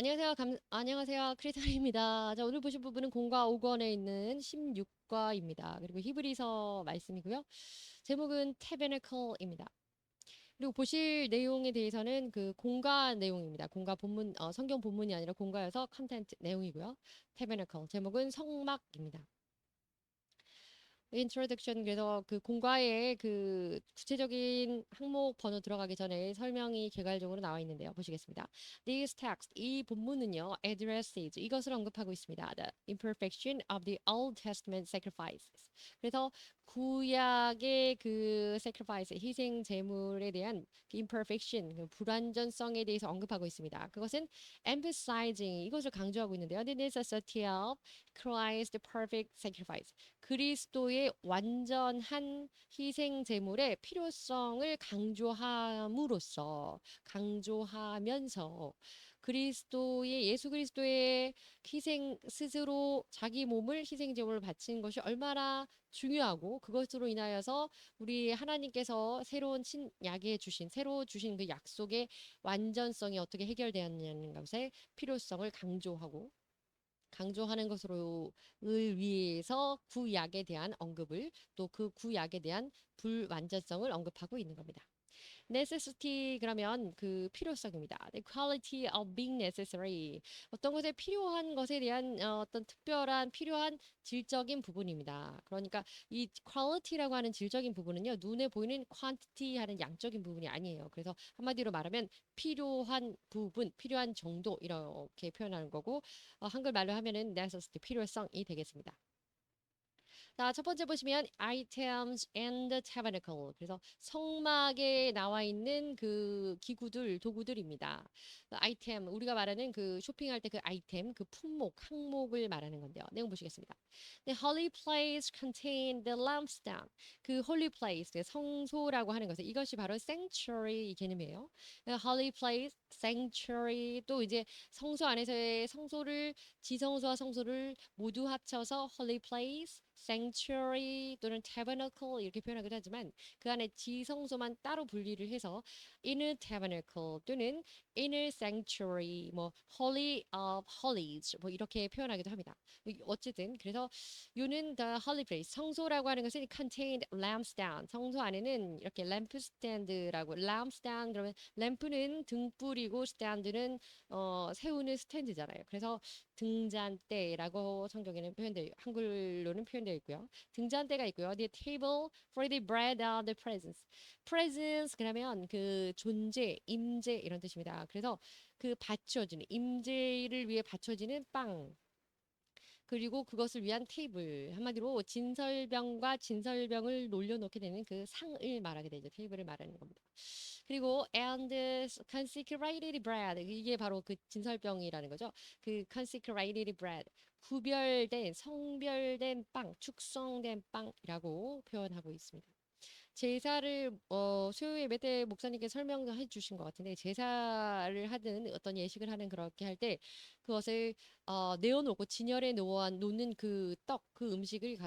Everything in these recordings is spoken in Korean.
안녕하세요. 크리스탈입니다. 자, 오늘 보실 부분은 공과 5권에 있는 16과입니다. 그리고 히브리서 말씀이고요. 제목은 Tabernacle입니다. 그리고 보실 내용에 대해서는 그 공과 내용입니다. 공과 본문, 성경 본문이 아니라 공과여서 컨텐트 내용이고요. Tabernacle, 제목은 성막입니다. 인트로덕션 그래서 그 공과의 그 구체적인 항목 번호 들어가기 전에 설명이 개괄적으로 나와 있는데요. 보시겠습니다. This text 이 본문은요. addresses 이것을 언급하고 있습니다. The imperfection of the Old Testament sacrifices. 그래서 구약의 그 sacrifice 희생 제물에 대한 그 imperfection 그 불완전성에 대해서 언급하고 있습니다. 그것은 emphasizing 이것을 강조하고 있는데요. The necessity of Christ's perfect sacrifice. 그리스도의 완전한 희생 제물의 필요성을 강조하면서 예수 그리스도의 희생 스스로 자기 몸을 희생 제물로 바친 것이 얼마나 중요하고 그것으로 인하여서 우리 하나님께서 새로 주신 그 약속의 완전성이 어떻게 해결되었냐는 것의 필요성을 강조하는 것으로 을 위해서 구약에 대한 언급을 또 그 구약에 대한 불완전성을 언급하고 있는 겁니다. necessity 그러면 그 필요성입니다. The quality of being necessary. 어떤 것에 필요한 것에 대한 어떤 특별한 필요한 질적인 부분입니다. 그러니까 이 quality라고 하는 질적인 부분은요. 눈에 보이는 quantity 하는 양적인 부분이 아니에요. 그래서 한마디로 말하면 필요한 부분, 필요한 정도 이렇게 표현하는 거고 한글말로 하면은 necessity 필요성이 되겠습니다. 자, 첫 번째 보시면 items and the tabernacle. 그래서 성막에 나와 있는 그 기구들, 도구들입니다. 아이템, 우리가 말하는 그 쇼핑할 때 그 아이템, 그 품목, 항목을 말하는 건데요. 내용 보시겠습니다. The holy place contained the lampstand. 그 holy place, 그 성소라고 하는 것은 이것이 바로 sanctuary 이 개념이에요. The holy place, sanctuary 또 이제 성소 안에서의 지성소와 성소를 모두 합쳐서 holy place, sanctuary 또는 tabernacle 이렇게 표현하기도 하지만 그 안에 지성소만 따로 분리를 해서 inner tabernacle 또는 inner sanctuary, 뭐 holy of holies 뭐 이렇게 표현하기도 합니다. 어쨌든 그래서 요는 the holy place 성소라고 하는 것은 contained lampstand 성소 안에는 이렇게 lampstand라고 lampstand 그러면 램프는 등불이고 스탠드는 세우는 스탠드잖아요. 그래서 등잔대라고 한글로는 표현되어 있고요. 등잔대가 있고요. The table for the bread of the presence. presence 그러면 그 존재, 임재 이런 뜻입니다. 그래서 그 받쳐지는 임재를 위해 받쳐지는 빵 그리고 그것을 위한 테이블 한마디로 진설병과 진설병을 놀려놓게 되는 그 상을 말하게 되죠. 테이블을 말하는 겁니다. 그리고 and consecrated bread 이게 바로 그 진설병이라는 거죠. 그 consecrated bread 구별된 성별된 빵, 축성된 빵이라고 표현하고 있습니다. 제사를 수요일 몇 대 목사님께 설명해 주신 것 같은데 제사를 하든 어떤 예식을 하는 그렇게 할 때 그것을 내어놓고 진열에 놓는 그 떡, 그 음식을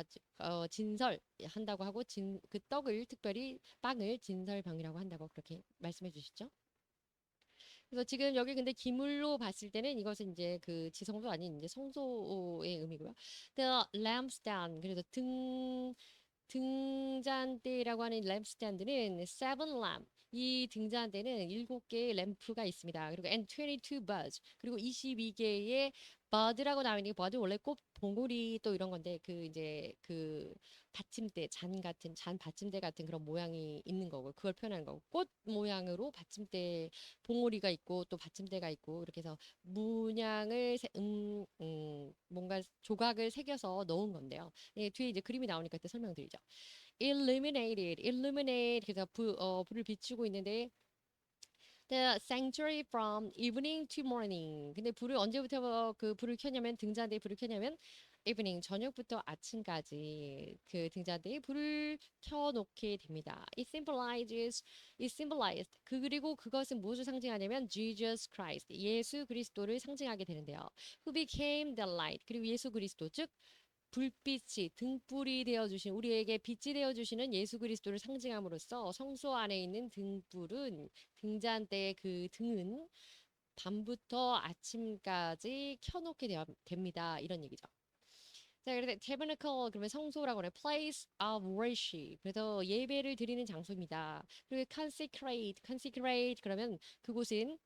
진설한다고 하고 그 떡을 특별히 빵을 진설병이라고 한다고 그렇게 말씀해 주시죠. 그래서 지금 여기 근데 기물로 봤을 때는 이것은 이제 그 지성소 아닌 이제 성소의 의미고요. The lampstand 그래서 등잔대라고 하는 램프스탠드는 seven lamp. 이 등잔대는 7개의 램프가 있습니다. 그리고 and 22 buds. 그리고 22개의 bud라고 나와 있는 게 bud 원래 꽃 봉오리 또 이런 건데 그 이제 그 받침대 잔 받침대 같은 그런 모양이 있는 거고 그걸 표현하는 거고 꽃 모양으로 받침대 봉오리가 있고 또 받침대가 있고 이렇게 해서 뭔가 조각을 새겨서 넣은 건데요. 예, 뒤에 이제 그림이 나오니까 그때 설명드리죠. illuminate 그래서 불을 비추고 있는데 the sanctuary from evening to morning. 근데 불을 언제부터 그 불을 켰냐면 등잔대에 불을 켰냐면 evening 저녁부터 아침까지 그 등잔대에 불을 켜놓게 됩니다. It symbolized 그리고 그것은 무엇을 상징하냐면 Jesus Christ 예수 그리스도를 상징하게 되는데요. Who became the light 그리고 예수 그리스도 즉 불빛이 등불이 되어 주신 우리에게 빛이 되어 주시는 예수 그리스도를 상징함으로써 성소 안에 있는 등불은 등잔대의 그 등은 밤부터 아침까지 켜놓게 됩니다. 이런 얘기죠. 자, 그래서 tabernacle 그러면 성소라고 하는 place of worship. 그래서 예배를 드리는 장소입니다. 그리고 consecrate 그러면 그곳은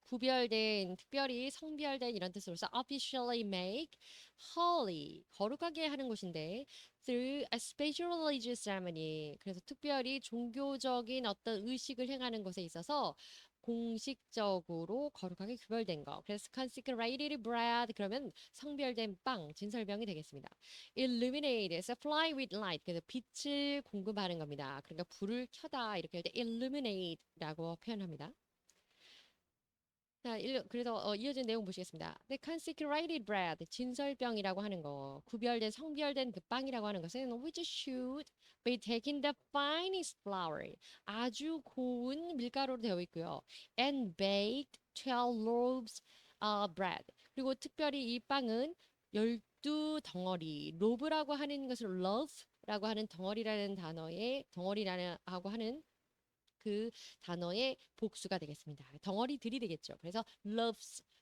구별된, 특별히 성별된 이런 뜻으로서 officially make holy 거룩하게 하는 곳인데 through a special religious ceremony 그래서 특별히 종교적인 어떤 의식을 행하는 것에 있어서 공식적으로 거룩하게 구별된 거. 그래서 consecrated bread 그러면 성별된 빵, 진설병이 되겠습니다. illuminate, supply with light 그래서 빛을 공급하는 겁니다. 그러니까 불을 켜다 이렇게 할 때 illuminate라고 표현합니다. 자, 그래서 이어진 내용 보시겠습니다. The consecrated bread, 진설병이라고 하는 거, 구별된 성별된 그 빵이라고 하는 것은 which should be taken the finest flour, 아주 고운 밀가루로 되어 있고요. And baked 12 loaves bread. 그리고 특별히 이 빵은 12덩어리, 로브라고 하는 것을 love라고 하는 덩어리라는 단어의 덩어리라는 하고 하는 그 단어의 복수가 되겠습니다. 덩어리들이 되겠죠. 그래서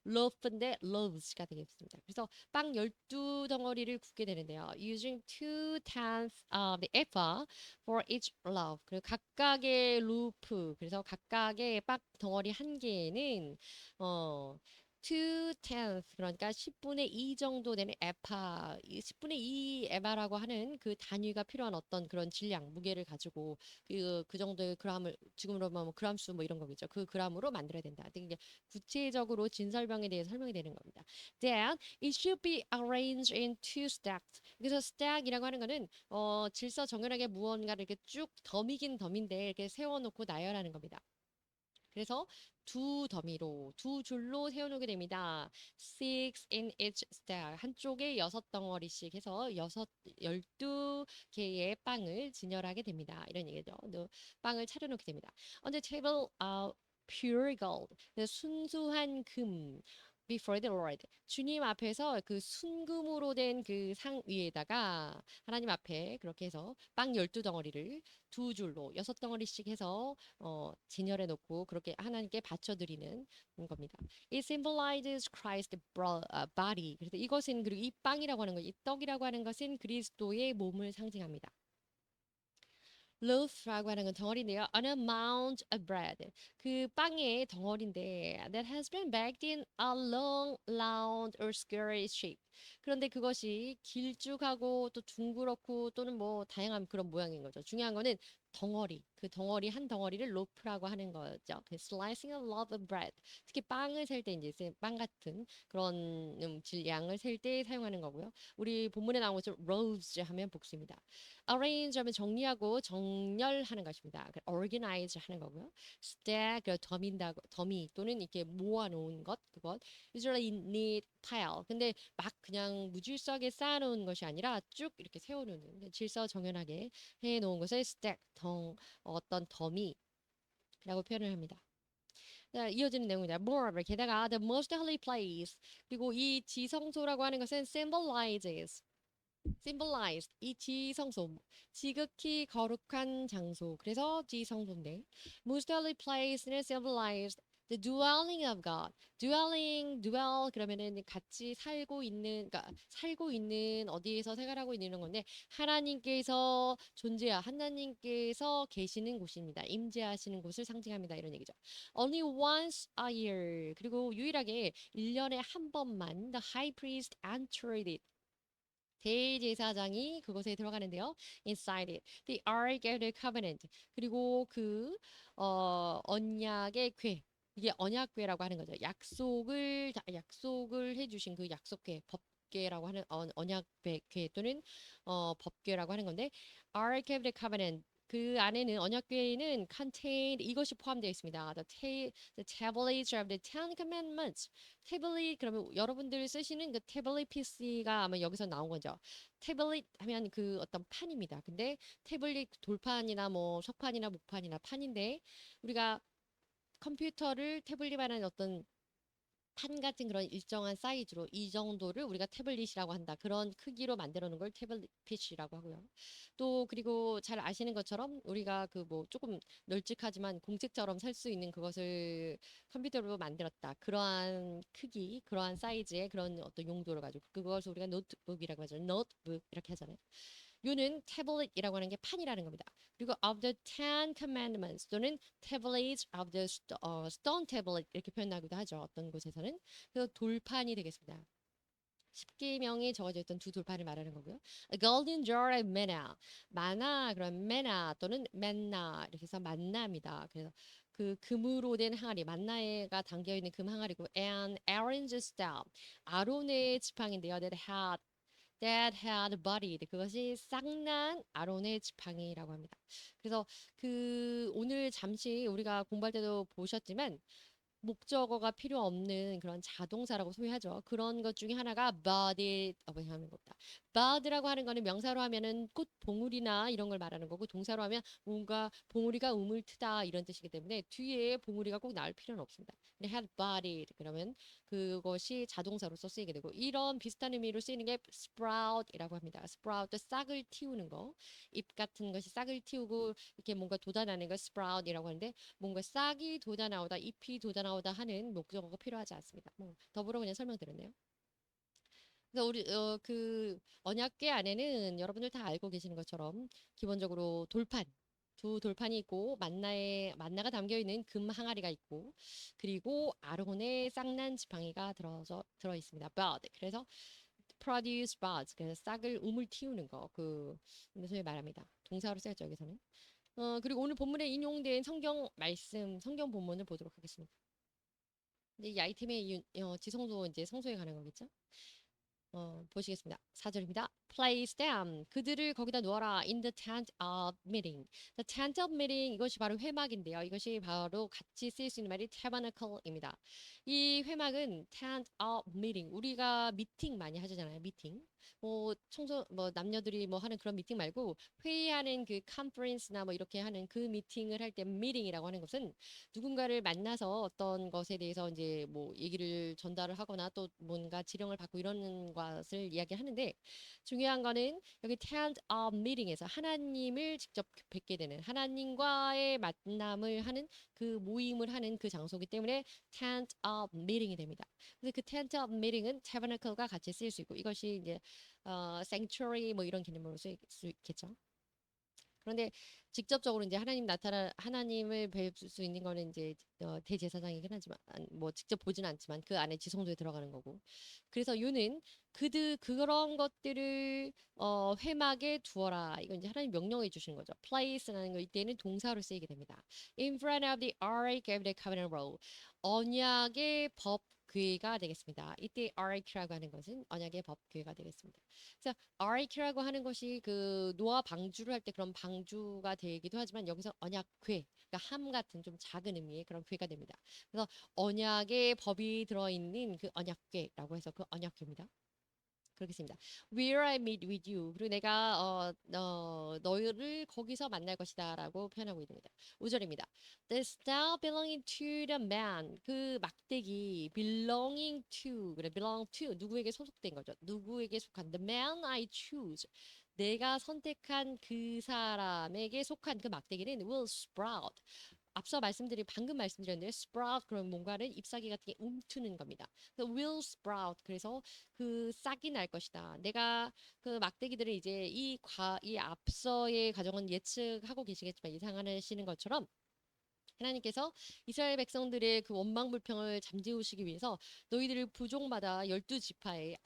love인데 loves가 되겠습니다. 그래서 빵 12덩어리를 굽게 되는데요. Using 2/10 of the ephah for each loaf. 그리고 각각의 루프, 그래서 각각의 빵 덩어리 한 개에는 어 2/10 그러니까 10분의 2 정도 되는 에파, 10분의 2 에바라고 하는 그 단위가 필요한 어떤 그런 질량, 무게를 가지고 그 정도의 그람을 지금으로 뭐 그람수 뭐 이런 거겠죠. 그 그람으로 만들어야 된다. 이게 구체적으로 진설병에 대해 설명이 되는 겁니다. Then it should be arranged in two stacks. 그래서 stack이라고 하는 거는 질서 정연하게 무언가를 이렇게 쭉 덤이긴 덤인데 이렇게 세워놓고 나열하는 겁니다. 그래서 두 줄로 세워놓게 됩니다. Six in each stack. 한쪽에 6덩어리씩 해서 12개의 빵을 진열하게 됩니다. 이런 얘기죠. 빵을 차려놓게 됩니다. On the table, pure gold. 순수한 금. Before the Lord. 주님 앞에서 그 순금으로 된 그 상 위에다가 하나님 앞에 그렇게 해서 빵 12덩어리를 두 줄로 6덩어리씩 해서 진열해 놓고 그렇게 하나님께 바쳐드리는 겁니다. It symbolizes Christ's body. 그래서 이것은 그리고 이 빵이라고 하는 것, 이 떡이라고 하는 것은 그리스도의 몸을 상징합니다. loaf라고 하는 건 덩어리인데요. An amount of bread. 그 빵의 덩어리인데 that has been baked in a long, round or square shape. 그런데 그것이 길쭉하고 또 둥그렇고 또는 뭐 다양한 그런 모양인 거죠. 중요한 거는 덩어리, 그 덩어리 한 덩어리를 로프라고 하는 거죠. 그 slicing a loaf of bread. 특히 빵을 셀 때 이제 빵 같은 그런 질량을 셀 때 사용하는 거고요. 우리 본문에 나온 것처럼 loaves 하면 복수입니다. arrange 하면 정리하고 정렬하는 것입니다. organize 하는 거고요. stack 더미 또는 이렇게 모아놓은 것 그것. usually neat pile. 근데 막 그냥 무질서하게 쌓아놓은 것이 아니라 쭉 이렇게 세워놓는 질서 정연하게 해놓은 것을 stack 어떤 더미라고 표현을 합니다. 자, 이어지는 내용입니다. Moreover, 게다가 the most holy place 그리고 이 지성소라고 하는 것은 symbolize 이 지성소 지극히 거룩한 장소 그래서 지성소인데 most holy place는 symbolized the dwelling of God dwell 그러면은 같이 살고 있는 그러니까 살고 있는 어디에서 생활하고 있는 건데 하나님께서 계시는 곳입니다. 임재하시는 곳을 상징합니다. 이런 얘기죠. Only once a year 그리고 유일하게 1년에 한 번만 the high priest entered it 대제사장이 그곳에 들어가는데요. Inside it, the Ark of the Covenant. 그리고 그 언약의 궤. 이게 언약궤라고 하는 거죠. 약속을 해주신 그 약속궤, 법궤라고 하는 언약궤 또는 법궤라고 하는 건데 Ark of the Covenant. 그 안에는 언약궤에는 contained 이것이 포함되어 있습니다. The tablets of the Ten Commandments. 태블릿 그러면 여러분들 쓰시는 그 태블릿 PC가 아마 여기서 나온 거죠. 태블릿 하면 그 어떤 판입니다. 근데 태블릿 돌판이나 뭐 석판이나 목판이나 판인데 우리가 컴퓨터를 태블릿하는 어떤 판 같은 그런 일정한 사이즈로 이 정도를 우리가 태블릿이라고 한다. 그런 크기로 만들어 놓은 걸 태블릿이라고 하고요. 또 그리고 잘 아시는 것처럼 우리가 그 뭐 조금 널찍하지만 공책처럼 살 수 있는 그것을 컴퓨터로 만들었다. 그러한 크기, 그러한 사이즈의 그런 어떤 용도를 가지고 그것을 우리가 노트북이라고 하죠. 노트북 이렇게 하잖아요. 요는 태블릿이라고 하는 게 판이라는 겁니다. 그리고 of the Ten Commandments 또는 tablets of the stone tablet 이렇게 표현하기도 하죠. 어떤 곳에서는. 그래서 돌판이 되겠습니다. 십계명이 적어져 있던 두 돌판을 말하는 거고요. A golden jar of manna. 마나 그런 manna 또는 manna 이렇게 해서 만나입니다. 그래서 그 금으로 된 항아리, 만나가 담겨 있는 금 항아리고 and Aaron's staff. 아론의 지팡인데요. That had bodied. 그것이 쌍난 아론의 지팡이라고 합니다. 그래서 그 오늘 잠시 우리가 공부할 때도 보셨지만 목적어가 필요 없는 그런 자동사라고 소개하죠. 그런 것 중에 하나가 body라고 하는 겁니다. body라고 하는 거는 명사로 하면은 꽃 봉우리나 이런 걸 말하는 거고 동사로 하면 뭔가 봉우리가 우물 트다 이런 뜻이기 때문에 뒤에 봉우리가 꼭 나올 필요는 없습니다. 근데 had bodied 그러면 그것이 자동사로서 쓰이게 되고 이런 비슷한 의미로 쓰이는 게 sprout이라고 합니다. sprout 싹을 틔우는 거. 잎 같은 것이 싹을 틔우고 이렇게 뭔가 돋아나는 걸 sprout이라고 하는데 뭔가 싹이 돋아나오다, 잎이 돋아나오다 하는 목적어가 필요하지 않습니다. 뭐 더불어 그냥 설명드렸네요. 그래서 우리 그 언약궤 안에는 여러분들 다 알고 계시는 것처럼 기본적으로 돌판 두 돌판이 있고 만나가 담겨 있는 금 항아리가 있고 그리고 아론의 쌍난 지팡이가 들어 있습니다. bud. 그래서 produce buds. 그래서 싹을 우물 틔우는 거. 그 소위 말합니다. 동사로 쓰였죠 여기서는. 그리고 오늘 본문에 인용된 성경 말씀, 성경 본문을 보도록 하겠습니다. 근데 이 아이템의 지성소 이제 성소에 관한 거겠죠? 보시겠습니다. 4절입니다. Place them. 그들을 거기다 놓아라. In the tent of meeting. The tent of meeting 이것이 바로 회막인데요. 이것이 바로 같이 쓰일 수 있는 말이 tabernacle입니다. 이 회막은 tent of meeting. 우리가 미팅 많이 하잖아요. 미팅. 뭐 남녀들이 뭐 하는 그런 미팅 말고 회의하는 그 컨퍼런스나 뭐 이렇게 하는 그 미팅을 할 때 미팅이라고 하는 것은 누군가를 만나서 어떤 것에 대해서 이제 뭐 얘기를 전달을 하거나 또 뭔가 지령을 받고 이러는 것을 이야기하는데 중요한 거는 여기 tent of meeting에서 하나님을 직접 뵙게 되는 하나님과의 만남을 하는 그 모임을 하는 그 장소이기 때문에 tent of meeting이 됩니다. 그래서 그 tent of meeting은 tabernacle과 같이 쓰일 수 있고 이것이 이제 sanctuary 뭐 이런 개념으로 쓰일 수 있겠죠. 그런데 직접적으로 이제 하나님을 뵐 수 있는 거는 이제 대제사장이긴 하지만 뭐 직접 보지는 않지만 그 안에 지성소에 들어가는 거고. 그래서 유는 그런 것들을 회막에 두어라. 이건 이제 하나님 명령해 주시는 거죠. place라는 거 이때는 동사로 쓰이게 됩니다. In front of the ark of the covenant roll. 언약의 법 궤가 되겠습니다. 이때 ark라고 하는 것은 언약의 법 궤가 되겠습니다. 그래서 ark라고 하는 것이 그 노아 방주를 할 때 그런 방주가 되기도 하지만 여기서 언약궤, 그러니까 함 같은 좀 작은 의미의 그런 궤가 됩니다. 그래서 언약의 법이 들어있는 그 언약궤라고 해서 그 언약궤입니다. 그렇겠습니다. Where I meet with you. 그리고 내가 너희를 거기서 만날 것이다라고 표현하고 있습니다. 5절입니다. The staff belonging to the man. 그 막대기 belonging to. 그래 belong to 누구에게 소속된 거죠. 누구에게 속한 the man I choose. 내가 선택한 그 사람에게 속한 그 막대기는 will sprout. 방금 말씀드렸는데 sprout 그런 뭔가를 잎사귀 같은 게 움트는 겁니다. 그래서 will sprout 그래서 그 싹이 날 것이다. 내가 그 막대기들을 이제 이 앞서의 과정은 예측하고 계시겠지만 예상하시는 것처럼 하나님께서 이스라엘 백성들의 그 원망불평을 잠재우시기 위해서 너희들을 부족마다 12지파에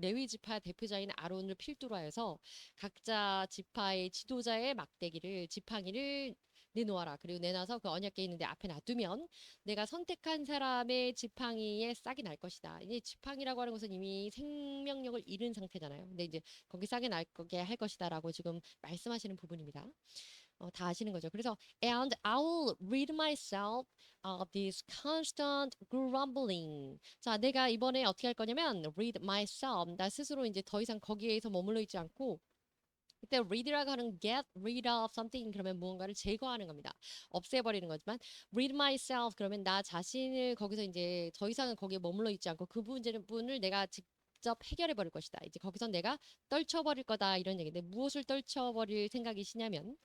레위 지파 대표자인 아론을 필두로 하여서 각자 지파의 지도자의 막대기를 지팡이를 내놓아라. 그리고 내놔서 그 언약궤 있는데 앞에 놔두면 내가 선택한 사람의 지팡이에 싹이 날 것이다. 이제 지팡이라고 하는 것은 이미 생명력을 잃은 상태잖아요. 근데 이제 거기 싹이 날 거게 할 것이다라고 지금 말씀하시는 부분입니다. 다 아시는 거죠. 그래서 and I'll rid myself of this constant grumbling. 자, 내가 이번에 어떻게 할 거냐면 rid myself. 나 스스로 이제 더 이상 거기에서 머물러 있지 않고 이때 read라고 하는 get rid of something 그러면 무언가를 제거하는 겁니다. 없애버리는 거지만 rid myself 그러면 나 자신을 거기서 이제 더 이상은 거기에 머물러 있지 않고 그 부분을 내가 직접 해결해 버릴 것이다. 이제 거기서 내가 떨쳐버릴 거다 이런 얘기인데 무엇을 떨쳐버릴 생각이시냐면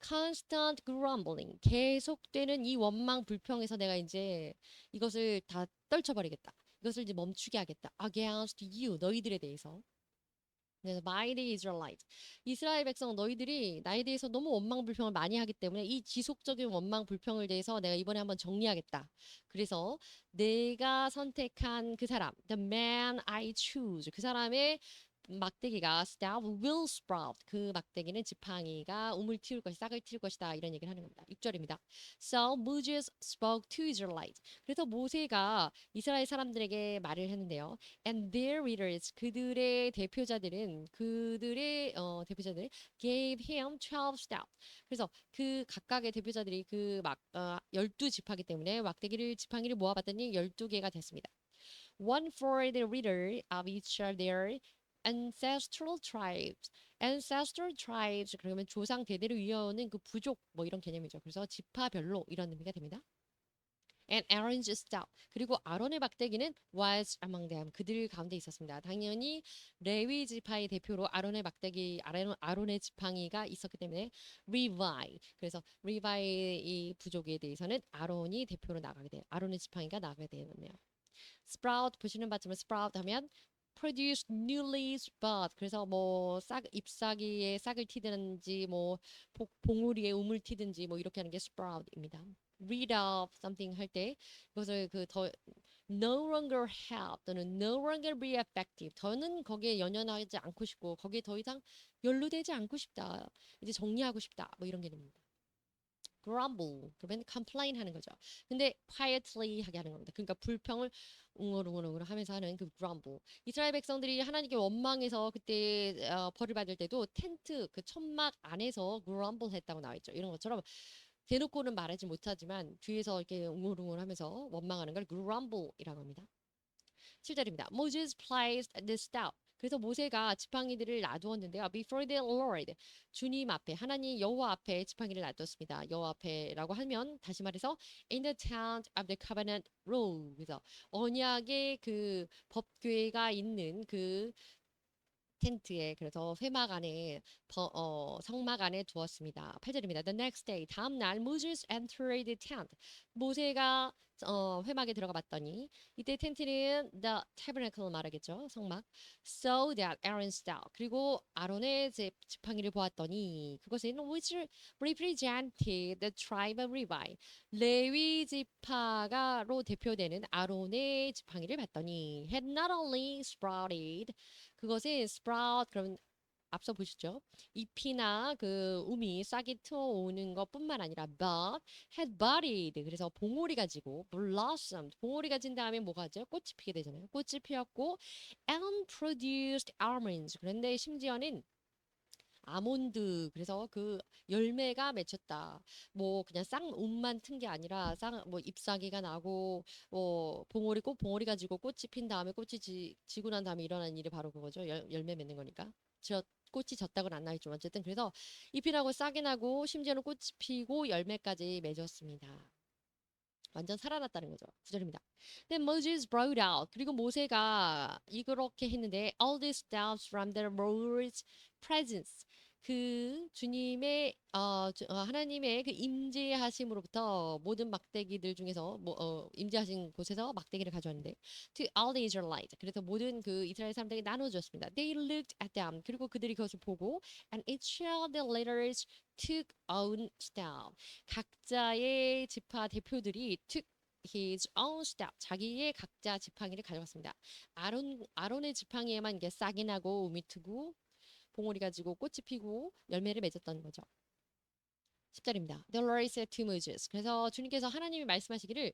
constant grumbling 계속되는 이 원망 불평에서 내가 이제 이것을 다 떨쳐버리겠다. 이것을 이제 멈추게 하겠다. against you 너희들에 대해서. 그래서 by the Israelites 이스라엘 백성 너희들이 나에 대해서 너무 원망 불평을 많이 하기 때문에 이 지속적인 원망 불평을 대해서 내가 이번에 한번 정리하겠다. 그래서 내가 선택한 그 사람, the man I choose 그 사람의 막대기가 staff will sprout 그 막대기는 지팡이가 우물 틔울 것이 싹을 틔울 것이다 이런 얘기를 하는 겁니다. 6절입니다. So Moses spoke to Israelites 그래서 모세가 이스라엘 사람들에게 말을 했는데요. And their leaders 그들의 대표자들은 그들의 대표자들 gave him 12 staff 그래서 그 각각의 대표자들이 그 막 12지파기 때문에 막대기를 지팡이를 모아봤더니 12개가 됐습니다. One for the leader of each of their ancestral tribes. ancestral tribes 그러면 조상 대대로 이어오는 그 부족 뭐 이런 개념이죠. 그래서 지파별로 이런 의미가 됩니다. And Aaron's staff. 그리고 아론의 막대기는 was among them. 그들 가운데 있었습니다. 당연히 레위 지파의 대표로 아론의 막대기, 아론의 지팡이가 있었기 때문에 Levi. 그래서 리바이 이 부족에 대해서는 아론이 대표로 나가게 돼요. 아론의 지팡이가 나가게 되었네요. Sprout 보시는 바처럼 sprout 하면 produce newly sprout. 그래서 뭐 싹 잎사귀에 싹을 튀든지 뭐 봉우리에 우물 튀든지 뭐 이렇게 하는 게 sprout입니다. read of something 할 때 이것을 그 더 no longer help 또는 no longer be effective 더는 거기에 연연하지 않고 싶고 거기에 더 이상 연루되지 않고 싶다 이제 정리하고 싶다 뭐 이런 개념입니다. grumble 그러면 complain 하는 거죠. 근데 quietly 하게 하는 겁니다. 그러니까 불평을 웅얼웅얼 하면서 하는 그 grumble. 이스라엘 백성들이 하나님께 원망해서 그때 벌을 받을 때도 텐트 그 천막 안에서 grumble 했다고 나와 있죠. 이런 것처럼 대놓고는 말하지 못하지만 뒤에서 이렇게 웅얼웅얼 하면서 원망하는 걸 grumble이라고 합니다. 7절입니다. Moses placed the staff. 그래서 모세가 지팡이들을 놔두었는데요. Before the Lord. 주님 앞에 하나님 여호와 앞에 지팡이를 놔두었습니다. 여호와 앞에라고 하면 다시 말해서 in the tent of the covenant row. 그래서 언약의 그 법궤가 있는 그 텐트에 그래서 회막 안에 성막 안에 두었습니다. 8절입니다. The next day 다음 날 Moses entered the tent. 모세가 회막에 들어가 봤더니 이때 텐트는 the tabernacle 말하겠죠. 성막. So that Aaron's staff. 그리고 아론의 지팡이를 보았더니 그것은 which represented the tribe of Levi. 레위 지파가로 대표되는 아론의 지팡이를 봤더니 had not only sprouted 그것이 sprout 그럼 앞서 보셨죠? 잎이나 그 우미 싹이 트어오는 것뿐만 아니라 but had budded 그래서 봉오리 가지고 blossomed 봉오리 가진 다음에 뭐가 하죠? 꽃이 피게 되잖아요. 꽃이 피었고 and produced almonds 그런데 심지어는 아몬드 그래서 그 열매가 맺혔다. 뭐 그냥 쌍잎만 튼 게 아니라 쌍뭐 잎사귀가 나고 뭐 봉오리 꽃 봉오리 가지고 꽃이 핀 다음에 꽃이 지고 난 다음에 일어나는 일이 바로 그거죠. 열매 맺는 거니까. 꽃이 졌다고는 안 나있지만 어쨌든 그래서 잎이 나고 싹이 나고 심지어는 꽃이 피고 열매까지 맺었습니다. 완전 살아났다는 거죠. 9절입니다. Then Moses brought out. 그리고 모세가 이렇게 했는데 all these doubts from the Lord's presence. 그 주님의 하나님의 그 임재하심으로부터 모든 막대기들 중에서 임재하신 곳에서 막대기를 가져왔는데 to all the Israelites. 그래서 모든 그 이스라엘 사람들에게 나눠주었습니다. They looked at them. 그리고 그들이 그것을 보고 and each of the leaders took own staff. 각자의 지파 대표들이 took his own staff 자기의 각자 지팡이를 가져갔습니다. 아론의 지팡이에만 이게 싹이 나고 우미 트고 봉오리 가지고 꽃이 피고 열매를 맺었던 거죠. 10절입니다. The Lord said to Moses. 그래서 주님께서 하나님이 말씀하시기를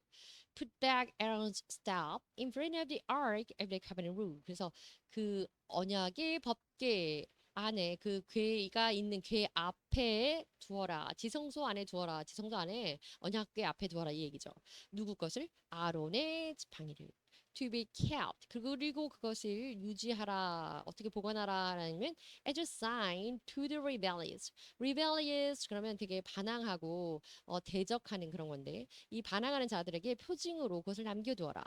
Put back Aaron's staff in front of the ark of the covenant rule. 그래서 그 언약의 법궤 안에 그 궤가 있는 궤 앞에 두어라. 지성소 안에 두어라. 지성소 안에 언약궤 앞에 두어라 이 얘기죠. 누구 것을? 아론의 지팡이를. to be kept. 그리고 그것을 유지하라. 어떻게 보관하라라는 as a sign to the rebellious. rebellious 그러면 되게 반항하고 대적하는 그런 건데 이 반항하는 자들에게 표징으로 그것을 남겨두어라.